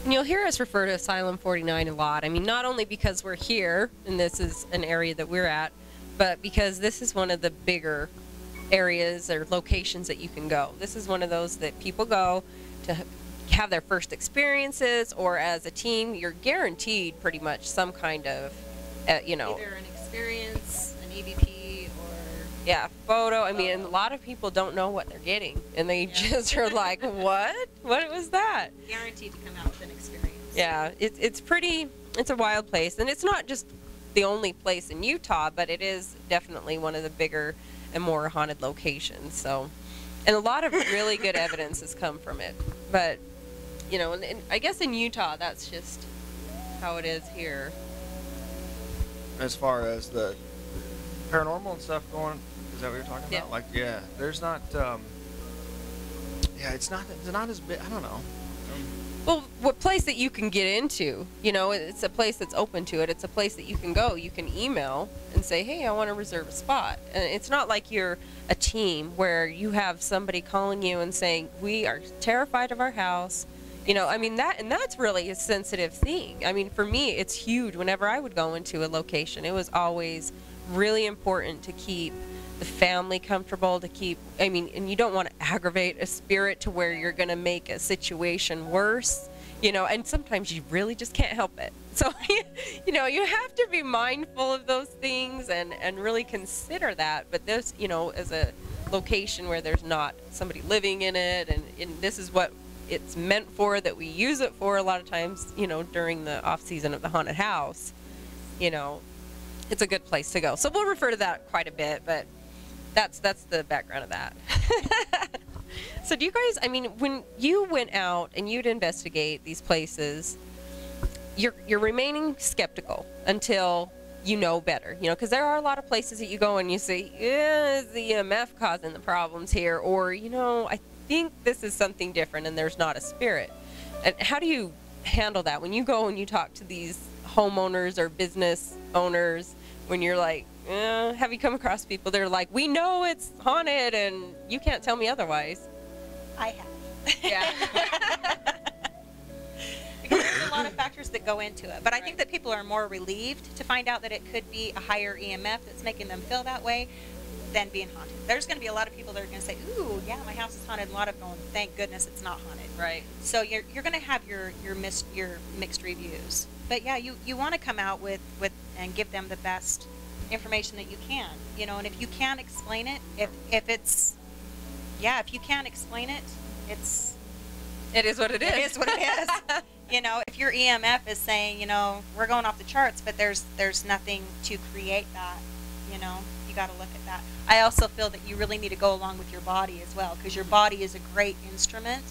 And you'll hear us refer to Asylum 49 a lot. I mean, not only because we're here and this is an area that we're at, but because this is one of the bigger areas or locations that you can go. This is one of those that people go to have their first experiences, or as a team, you're guaranteed pretty much some kind of, you know, either an experience, an EVP, or yeah, photo. I mean, a lot of people don't know what they're getting, and they just are like, "What? What was that?" Guaranteed to come out with an experience. Yeah, it's pretty. It's a wild place, and it's not just the only place in Utah, but it is definitely one of the bigger and more haunted locations. So, and a lot of really good evidence has come from it. But you know, and I guess in Utah, that's just how it is here. As far as the paranormal and stuff going, is that what you're talking Yeah. about? Like, yeah, there's not. Yeah, it's not as big. I don't know. Well, what place that you can get into, you know, it's a place that's open to it. It's a place that you can go. You can email and say, hey, I want to reserve a spot. And it's not like you're a team where you have somebody calling you and saying, we are terrified of our house. You know, I mean, that's really a sensitive thing. I mean, for me, it's huge. Whenever I would go into a location, it was always really important to keep the family comfortable, to keep, I mean, and you don't want to aggravate a spirit to where you're going to make a situation worse, you know, and sometimes you really just can't help it. So, you know, you have to be mindful of those things and really consider that. But this, you know, as a location where there's not somebody living in it, and this is what it's meant for, that we use it for a lot of times, you know, during the off season of the haunted house, you know, it's a good place to go. So we'll refer to that quite a bit, but that's the background of that. So do you guys, I mean, when you went out and you'd investigate these places, you're remaining skeptical until you know better, you know, because there are a lot of places that you go and you say, yeah, is the EMF causing the problems here? Or, you know, I think this is something different and there's not a spirit. And how do you handle that when you go and you talk to these homeowners or business owners, when you're like, have you come across people that are like, we know it's haunted and you can't tell me otherwise? I have. Yeah. Because there's a lot of factors that go into it. But I think that people are more relieved to find out that it could be a higher EMF that's making them feel that way than being haunted. There's going to be a lot of people that are going to say, ooh, yeah, my house is haunted. And a lot of them going, thank goodness it's not haunted. Right. So you're going to have your mixed reviews. But yeah, you want to come out with and give them the best information that you can, you know, and if you can't explain it, if you can't explain it, It is what it is. It is what it is. You know, if your EMF is saying, you know, we're going off the charts, but there's nothing to create that, you know, you got to look at that. I also feel that you really need to go along with your body as well, because your body is a great instrument.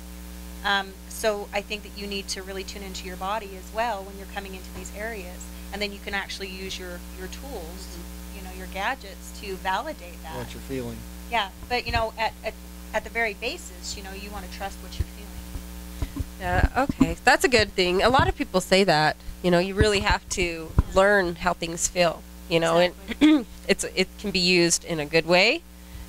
So I think that you need to really tune into your body as well when you're coming into these areas, and then you can actually use your tools, you know, your gadgets to validate that. What you're feeling. Yeah, but you know, at the very basis, you know, you want to trust what you're feeling. Yeah, okay. That's a good thing. A lot of people say that, you know, you really have to learn how things feel, you know, Exactly. and it can be used in a good way,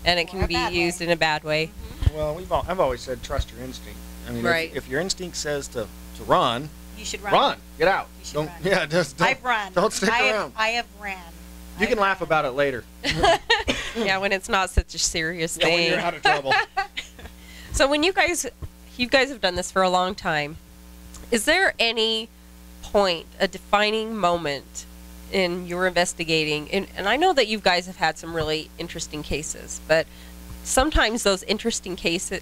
and it Or can a be bad used way. in a bad way. Well, I've always said trust your instinct. I mean, Right. if your instinct says to run, You should run. run, get out. You should Don't, run. yeah, just don't. I've run. Don't stick around. I have ran. You can laugh about it later. Yeah, when it's not such a serious Yeah, when thing. you're out of trouble. So when you guys have done this for a long time, is there any point, a defining moment in your investigating, and I know that you guys have had some really interesting cases, but sometimes those interesting cases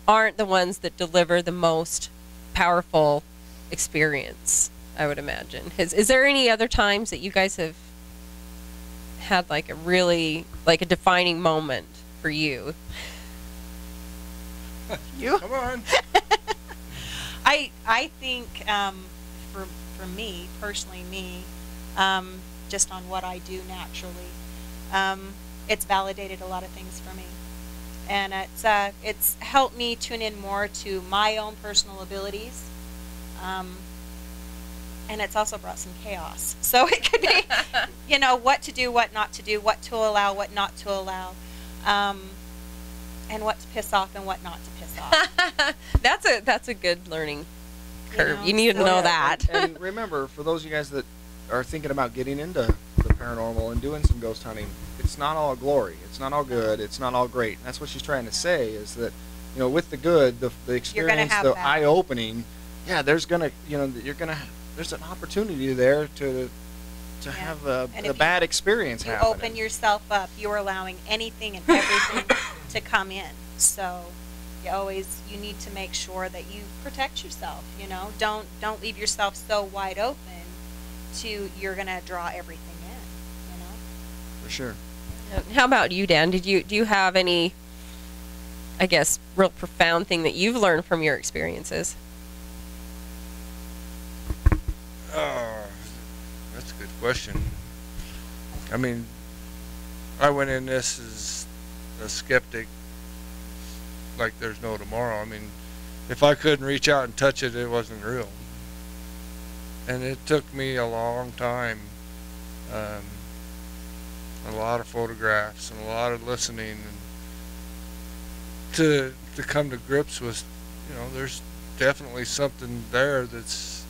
aren't the ones that deliver the most powerful experience, I would imagine. Is there any other times that you guys have had like a really, like a defining moment for you? You? Come on. I think for me personally, just on what I do naturally, it's validated a lot of things for me, and it's helped me tune in more to my own personal abilities, and it's also brought some chaos. So it could be, you know, what to do, what not to do, what to allow, what not to allow, and what to piss off and what not to piss off. That's a good learning curve. know, You need to so- know that. And remember, for those of you guys that are thinking about getting into the paranormal and doing some ghost hunting, it's not all glory. It's not all good. It's not all great. And that's what she's trying to say, is that, you know, with the good, the experience, have the that. eye-opening, yeah, there's gonna, you know, there's an opportunity there to Yeah. have And a if bad experience You happen. open yourself up. You're allowing anything and everything to come in. So, you need to make sure that you protect yourself, you know. Don't leave yourself so wide open to you're going to draw everything in, you know. For sure. How about you, Dan? Do you have any, I guess, real profound thing that you've learned from your experiences? Oh, that's a good question. I mean, I went in this as a skeptic, like there's no tomorrow. I mean, if I couldn't reach out and touch it, it wasn't real. And it took me a long time, a lot of photographs and a lot of listening, and to come to grips with, you know, there's definitely something there that's,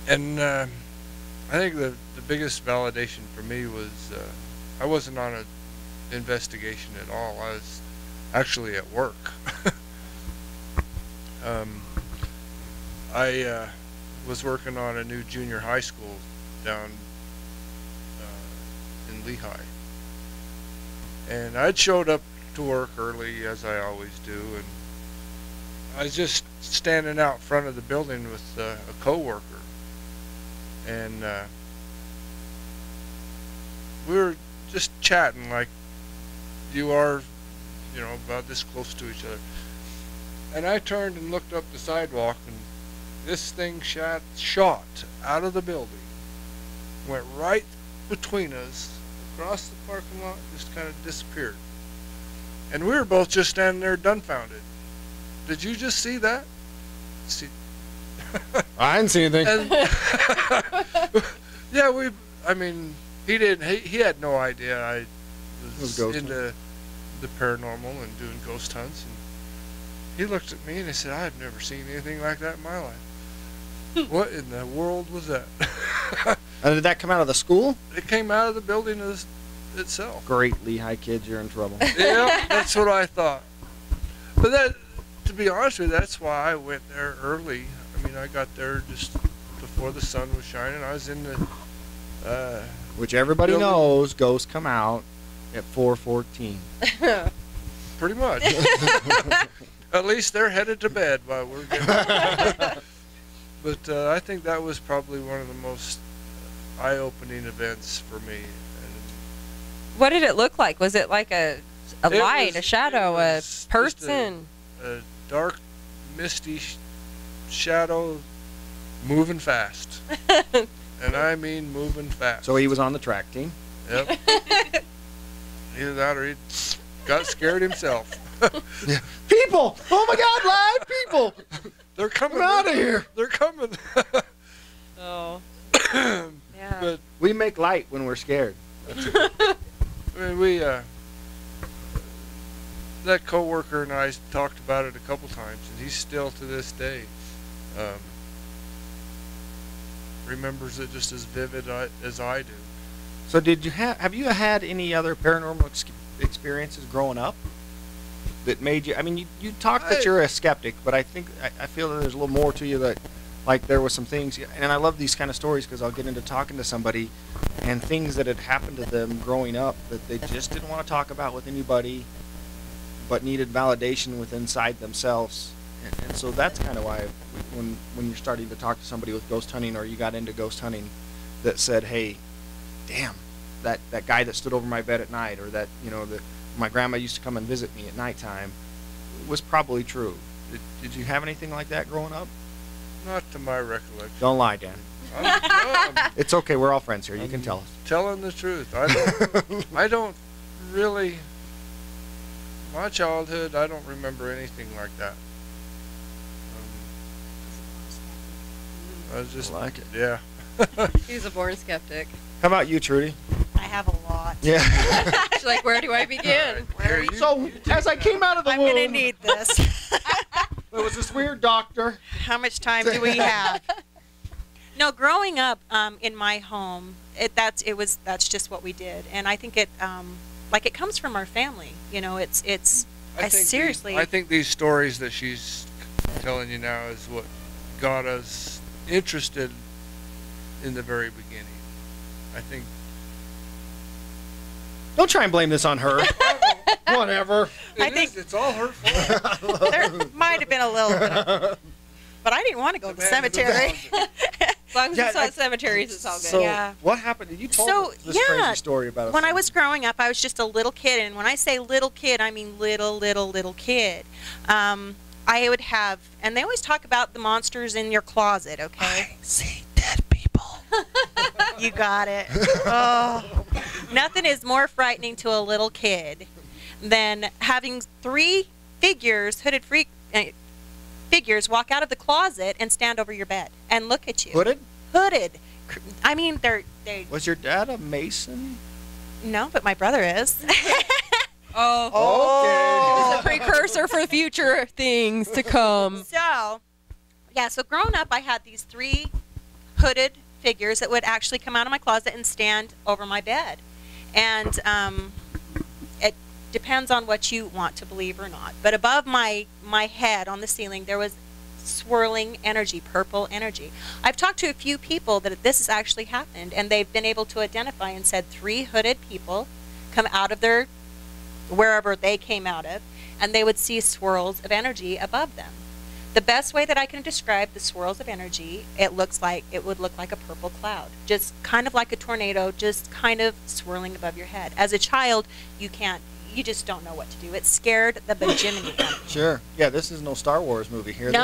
and I think the biggest validation for me was I wasn't on an investigation at all. I was actually at work. I was working on a new junior high school down in Lehigh, and I'd showed up to work early, as I always do, and I was just standing out front of the building with a coworker, and we were just chatting like you are, you know, about this close to each other. And I turned and looked up the sidewalk, and this thing shot out of the building, went right between us, across the parking lot, just kind of disappeared. And we were both just standing there dumbfounded. Did you just see that? See? I didn't see anything. And yeah, I mean, he didn't. He had no idea I was into the paranormal and doing ghost hunts. And he looked at me and he said, "I've never seen anything like that in my life." What in the world was that? And did that come out of the school? It came out of the building itself. Great, Lehigh kids, you're in trouble. Yeah, that's what I thought. But that, to be honest with you, that's why I went there early. I mean, I got there just before the sun was shining. I was in the which everybody building. knows ghosts come out at 4:14. Pretty much. At least they're headed to bed while we're getting. But I think that was probably one of the most eye-opening events for me. What did it look like? Was it like a light, a shadow, a person? A dark, misty shadow moving fast. And I mean moving fast. So he was on the track team. Yep. Either that or he got scared himself. Yeah. People! Oh my God, live people! They're coming. Get out of here! They're coming. Oh. Yeah. But we make light when we're scared. I mean, that coworker and I talked about it a couple times, and he still to this day remembers it just as vivid as I do. So did you have you had any other paranormal experiences growing up that made you, I mean, you talked that you're a skeptic, but I think, I feel that there's a little more to you, that like there was some things, and I love these kind of stories because I'll get into talking to somebody and things that had happened to them growing up that they just didn't want to talk about with anybody, but needed validation with inside themselves. And so that's kind of why when you're starting to talk to somebody with ghost hunting, or you got into ghost hunting, that said, hey, damn, that guy that stood over my bed at night, or that, you know, that my grandma used to come and visit me at nighttime, was probably true. Did you have anything like that growing up? Not to my recollection. Don't lie, Dan. It's okay. We're all friends here. You can tell us. Telling the truth. I don't really. My childhood, I don't remember anything like that. I was just I like it. Yeah. He's a born skeptic. How about you, Trudy? I have a lot. Yeah. She's like, where do I begin? So as I came out of the I'm womb, going to need this. there was this weird doctor. How much time do we have? No, growing up in my home, that's just what we did, and I think it comes from our family. You know, seriously. I think these stories that she's telling you now is what got us interested in the very beginning. I think. Don't try and blame this on her. Whatever. I think it's all her fault. there might have been a little bit of, but I didn't want to go to the cemetery. As long as Yeah, it's not cemeteries, it's all good. So Yeah. what happened? You told So, us this yeah, crazy story about When I was growing up, I was just a little kid, and when I say little kid, I mean little kid. I would have, and they always talk about the monsters in your closet, okay? see dead people. You got it. Oh, nothing is more frightening to a little kid than having three figures, figures, walk out of the closet and stand over your bed and look at you. Hooded? Hooded. I mean, they. Was your dad a mason? No, but my brother is. Oh. Okay. It's a precursor for future things to come. So, yeah, so growing up, I had these three hooded figures that would actually come out of my closet and stand over my bed. And it depends on what you want to believe or not. But above my head on the ceiling, there was swirling energy, purple energy. I've talked to a few people that this has actually happened, and they've been able to identify and said three hooded people come out of their wherever they came out of, and they would see swirls of energy above them. The best way that I can describe the swirls of energy, it would look like a purple cloud, just kind of like a tornado, just kind of swirling above your head. As a child, you just don't know what to do. It scared the bajiminy out of me. Sure. Yeah, this is no Star Wars movie here. No,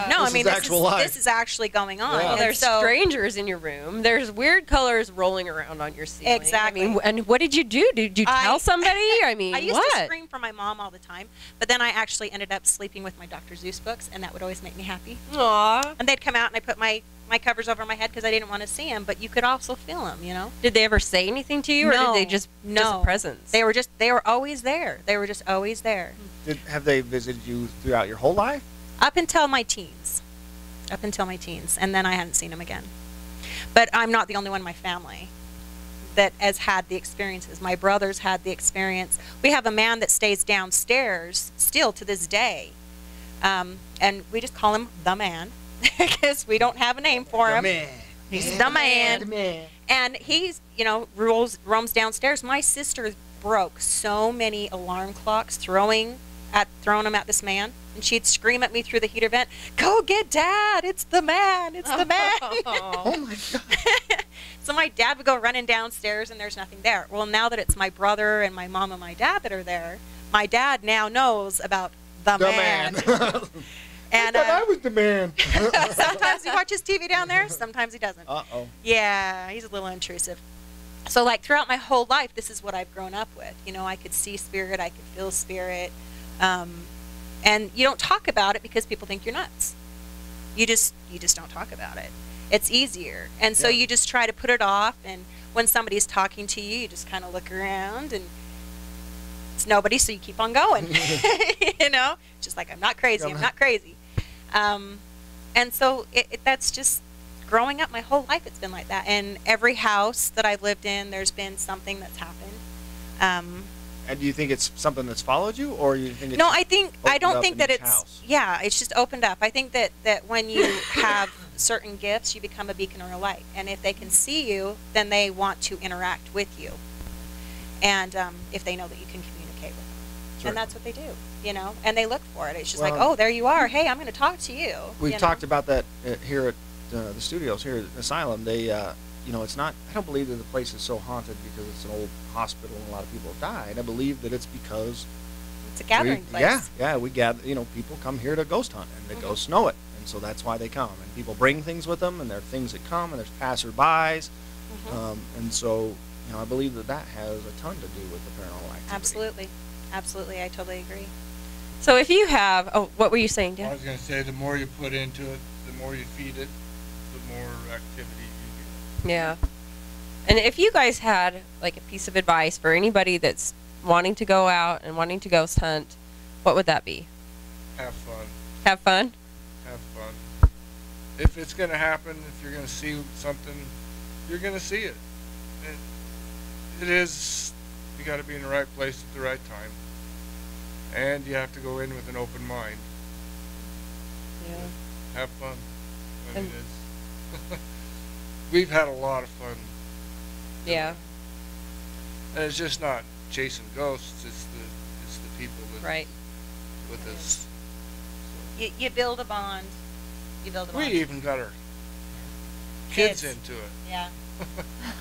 this I is mean, actual life. this is actually going on. Yeah. Well, And there's so, strangers in your room. There's weird colors rolling around on your ceiling. Exactly. I mean, and what did you do? Did you tell somebody? I mean, I used what? to scream for my mom all the time, but then I actually ended up sleeping with my Dr. Seuss books, and that would always make me happy. Aw. And they'd come out, and I put my covers over my head because I didn't want to see them, but you could also feel them, you know? Did they ever say anything to you, or No. did they just No. a presence? They were always there. They were just always there. Have they visited you throughout your whole life? Up until my teens. And then I hadn't seen them again. But I'm not the only one in my family that has had the experiences. My brothers had the experience. We have a man that stays downstairs still to this day. And we just call him the man because we don't have a name for him. He's the man. And he's, roams downstairs. My sister broke so many alarm clocks throwing them at this man. And she'd scream at me through the heater vent, "Go get Dad! It's the man! It's the man!" Oh my God. So my dad would go running downstairs, and there's nothing there. Well, now that it's my brother and my mom and my dad that are there, my dad now knows about the man. And I was the man. sometimes he watches TV down there, sometimes he doesn't. Uh-oh. Yeah, he's a little intrusive. So, like, throughout my whole life, this is what I've grown up with. I could see spirit, I could feel spirit. And you don't talk about it because people think you're nuts. You just don't talk about it. It's easier. And so you just try to put it off, and when somebody's talking to you, you just kind of look around, and it's nobody, so you keep on going. Just like, I'm not crazy, I'm not crazy. And so that's just growing up my whole life. It's been like that. And every house that I've lived in, there's been something that's happened. And do you think it's something that's followed you, or you think it's No, I don't think that each it's house? Yeah, it's just opened up. I think that when you have certain gifts, you become a beacon or a light, and if they can see you, then they want to interact with you, and if they know that you can communicate with them, Sure. and that's what they do, and they look for it. It's just Well, like, oh, there you are. Hey, I'm going to talk to you. We've talked about that here at the studios here at Asylum. They, it's not. I don't believe that the place is so haunted because it's an old hospital and a lot of people have died. I believe that it's because It's a gathering place. Yeah, we gather. People come here to ghost hunt, and the ghosts know it, and so that's why they come. And people bring things with them, and there are things that come, and there's passerbys, and so I believe that has a ton to do with the paranormal activity. Absolutely, I totally agree. So if you have, what were you saying, Dan? I was going to say, the more you put into it, the more you feed it, the more activity you Yeah. And if you guys had like a piece of advice for anybody that's wanting to go out and wanting to ghost hunt, what would that be? get. Have fun. Have fun? Have fun. If it's going to happen, if you're going to see something, you're going to see it. It is, you got to be in the right place at the right time. And you have to go in with an open mind. Yeah. Have fun. I mean, it's we've had a lot of fun. Yeah. And it's just not chasing ghosts, it's people that Right. with us. You build a bond. You build a We bond. even got our kids Kids. into it. Yeah.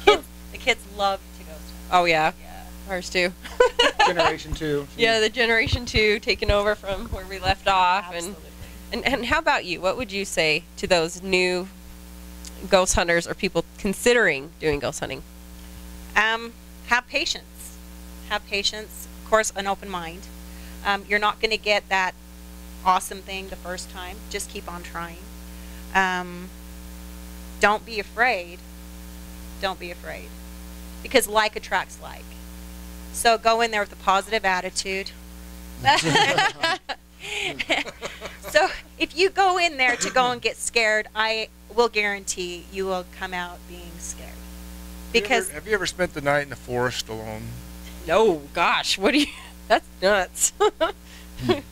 The kids love to go to. Oh yeah, Yeah. ours too. Generation 2. Yeah, the generation 2 taking over from where we left off. Absolutely. And how about you? What would you say to those new ghost hunters or people considering doing ghost hunting? Have patience. Have patience. Of course, an open mind. You're not going to get that awesome thing the first time. Just keep on trying. Don't be afraid. Don't be afraid. Because like attracts like. So go in there with a positive attitude. So if you go in there to go and get scared, I will guarantee you will come out being scared. Because Have you ever spent the night in the forest alone? No, gosh, what do you? That's nuts. Woo!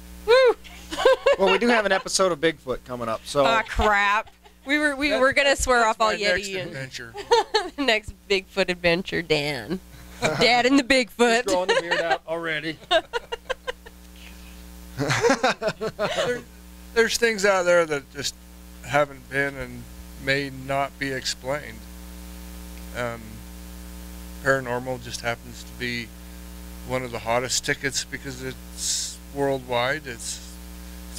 Well, we do have an episode of Bigfoot coming up, so Ah, crap. We were gonna swear off all That's my next Yeti and adventure. the next Bigfoot adventure, Dan. Dad and the he's Bigfoot. growing the beard out already. There's things out there that just haven't been and may not be explained. Paranormal just happens to be one of the hottest tickets because it's worldwide. It's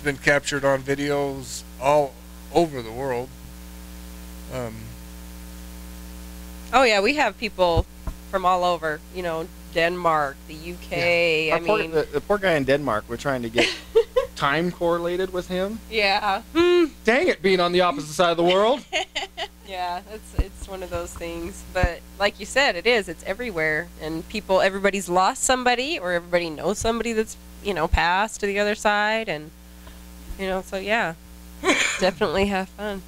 been captured on videos all over the world. Oh yeah, we have people from all over. You know, Denmark, the UK. Our I poor, mean, the poor guy in Denmark, we're trying to get time correlated with him. yeah. Dang it, being on the opposite side of the world. Yeah, it's one of those things. But like you said, it's everywhere, and everybody's lost somebody, or everybody knows somebody that's passed to the other side, and so yeah, definitely have fun.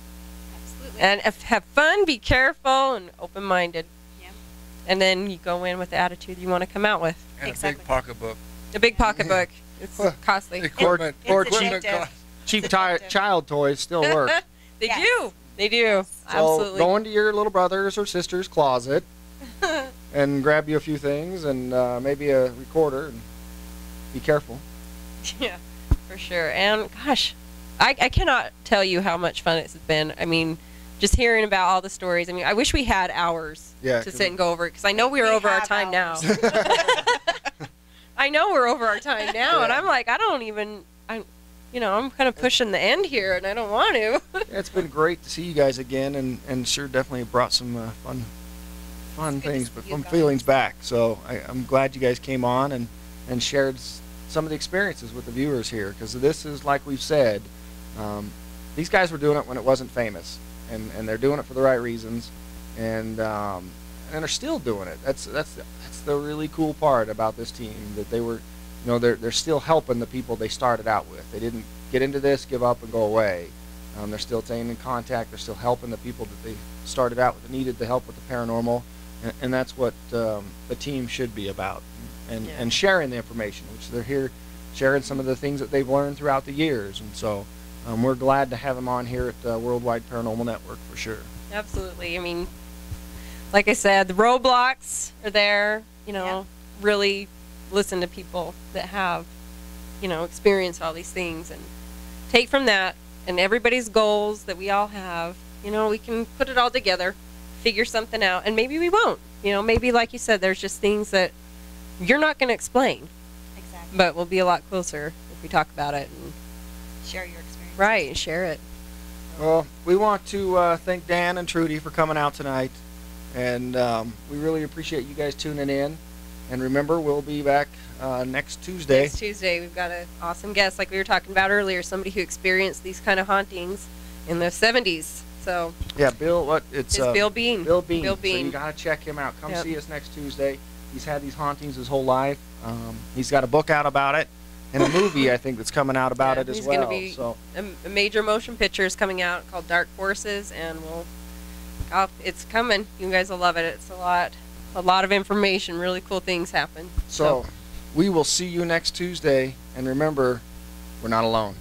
absolutely. And have fun, be careful, and open-minded. Yeah. And then you go in with the attitude you want to come out with. And a Exactly. big pocketbook. A big pocketbook. It's costly. Equipment. It's equipment addictive. cost. Cheap child toys still work. They Yes. do. They do. So Absolutely. go into your little brother's or sister's closet and grab you a few things and maybe a recorder and be careful. Yeah, for sure. And gosh, I cannot tell you how much fun it's been. I mean, just hearing about all the stories. I mean, I wish we had hours Yeah, to sit and go over it, because I know we're over our have time hours. now. I know we're over our time now, and Yeah. I'm like, I'm kind of pushing the end here, and I don't want to. Yeah, it's been great to see you guys again, and sure definitely brought some fun good to things, see but you fun guys. feelings back. So I'm glad you guys came on and shared some of the experiences with the viewers here, because this is, like we've said, these guys were doing it when it wasn't famous, and they're doing it for the right reasons, and they're still doing it. That's the really cool part about this team, that they were, they're still helping the people they started out with. They didn't get into this, give up, and go away. They're still staying in contact. They're still helping the people that they started out with, that needed the help with the paranormal, and that's what the team should be about, and sharing the information, which they're here sharing some of the things that they've learned throughout the years. And so we're glad to have them on here at the Worldwide Paranormal Network for sure. Absolutely. I mean, like I said, the roadblocks are there. Yeah. Really listen to people that have, experienced all these things, and take from that and everybody's goals that we all have. We can put it all together, figure something out, and maybe we won't. Maybe, like you said, there's just things that you're not going to explain, Exactly. but we'll be a lot closer if we talk about it and Share your experience. right and share it. Well, we want to thank Dan and Trudy for coming out tonight, and we really appreciate you guys tuning in. And remember, we'll be back next Tuesday. Next Tuesday, we've got an awesome guest, like we were talking about earlier, somebody who experienced these kind of hauntings in the 70s. So Yeah, Bill. It's it's Bill Bean. Bill Bean. Bill So Bean. you gotta check him out. Come Yep. see us next Tuesday. He's had these hauntings his whole life. He's got a book out about it, and a movie I think that's coming out about Yeah, it as he's well. gonna be So a major motion picture is coming out called Dark Forces, and it's coming. You guys will love it. It's a lot of information. Really cool things happen. we will see you next Tuesday, and remember, we're not alone.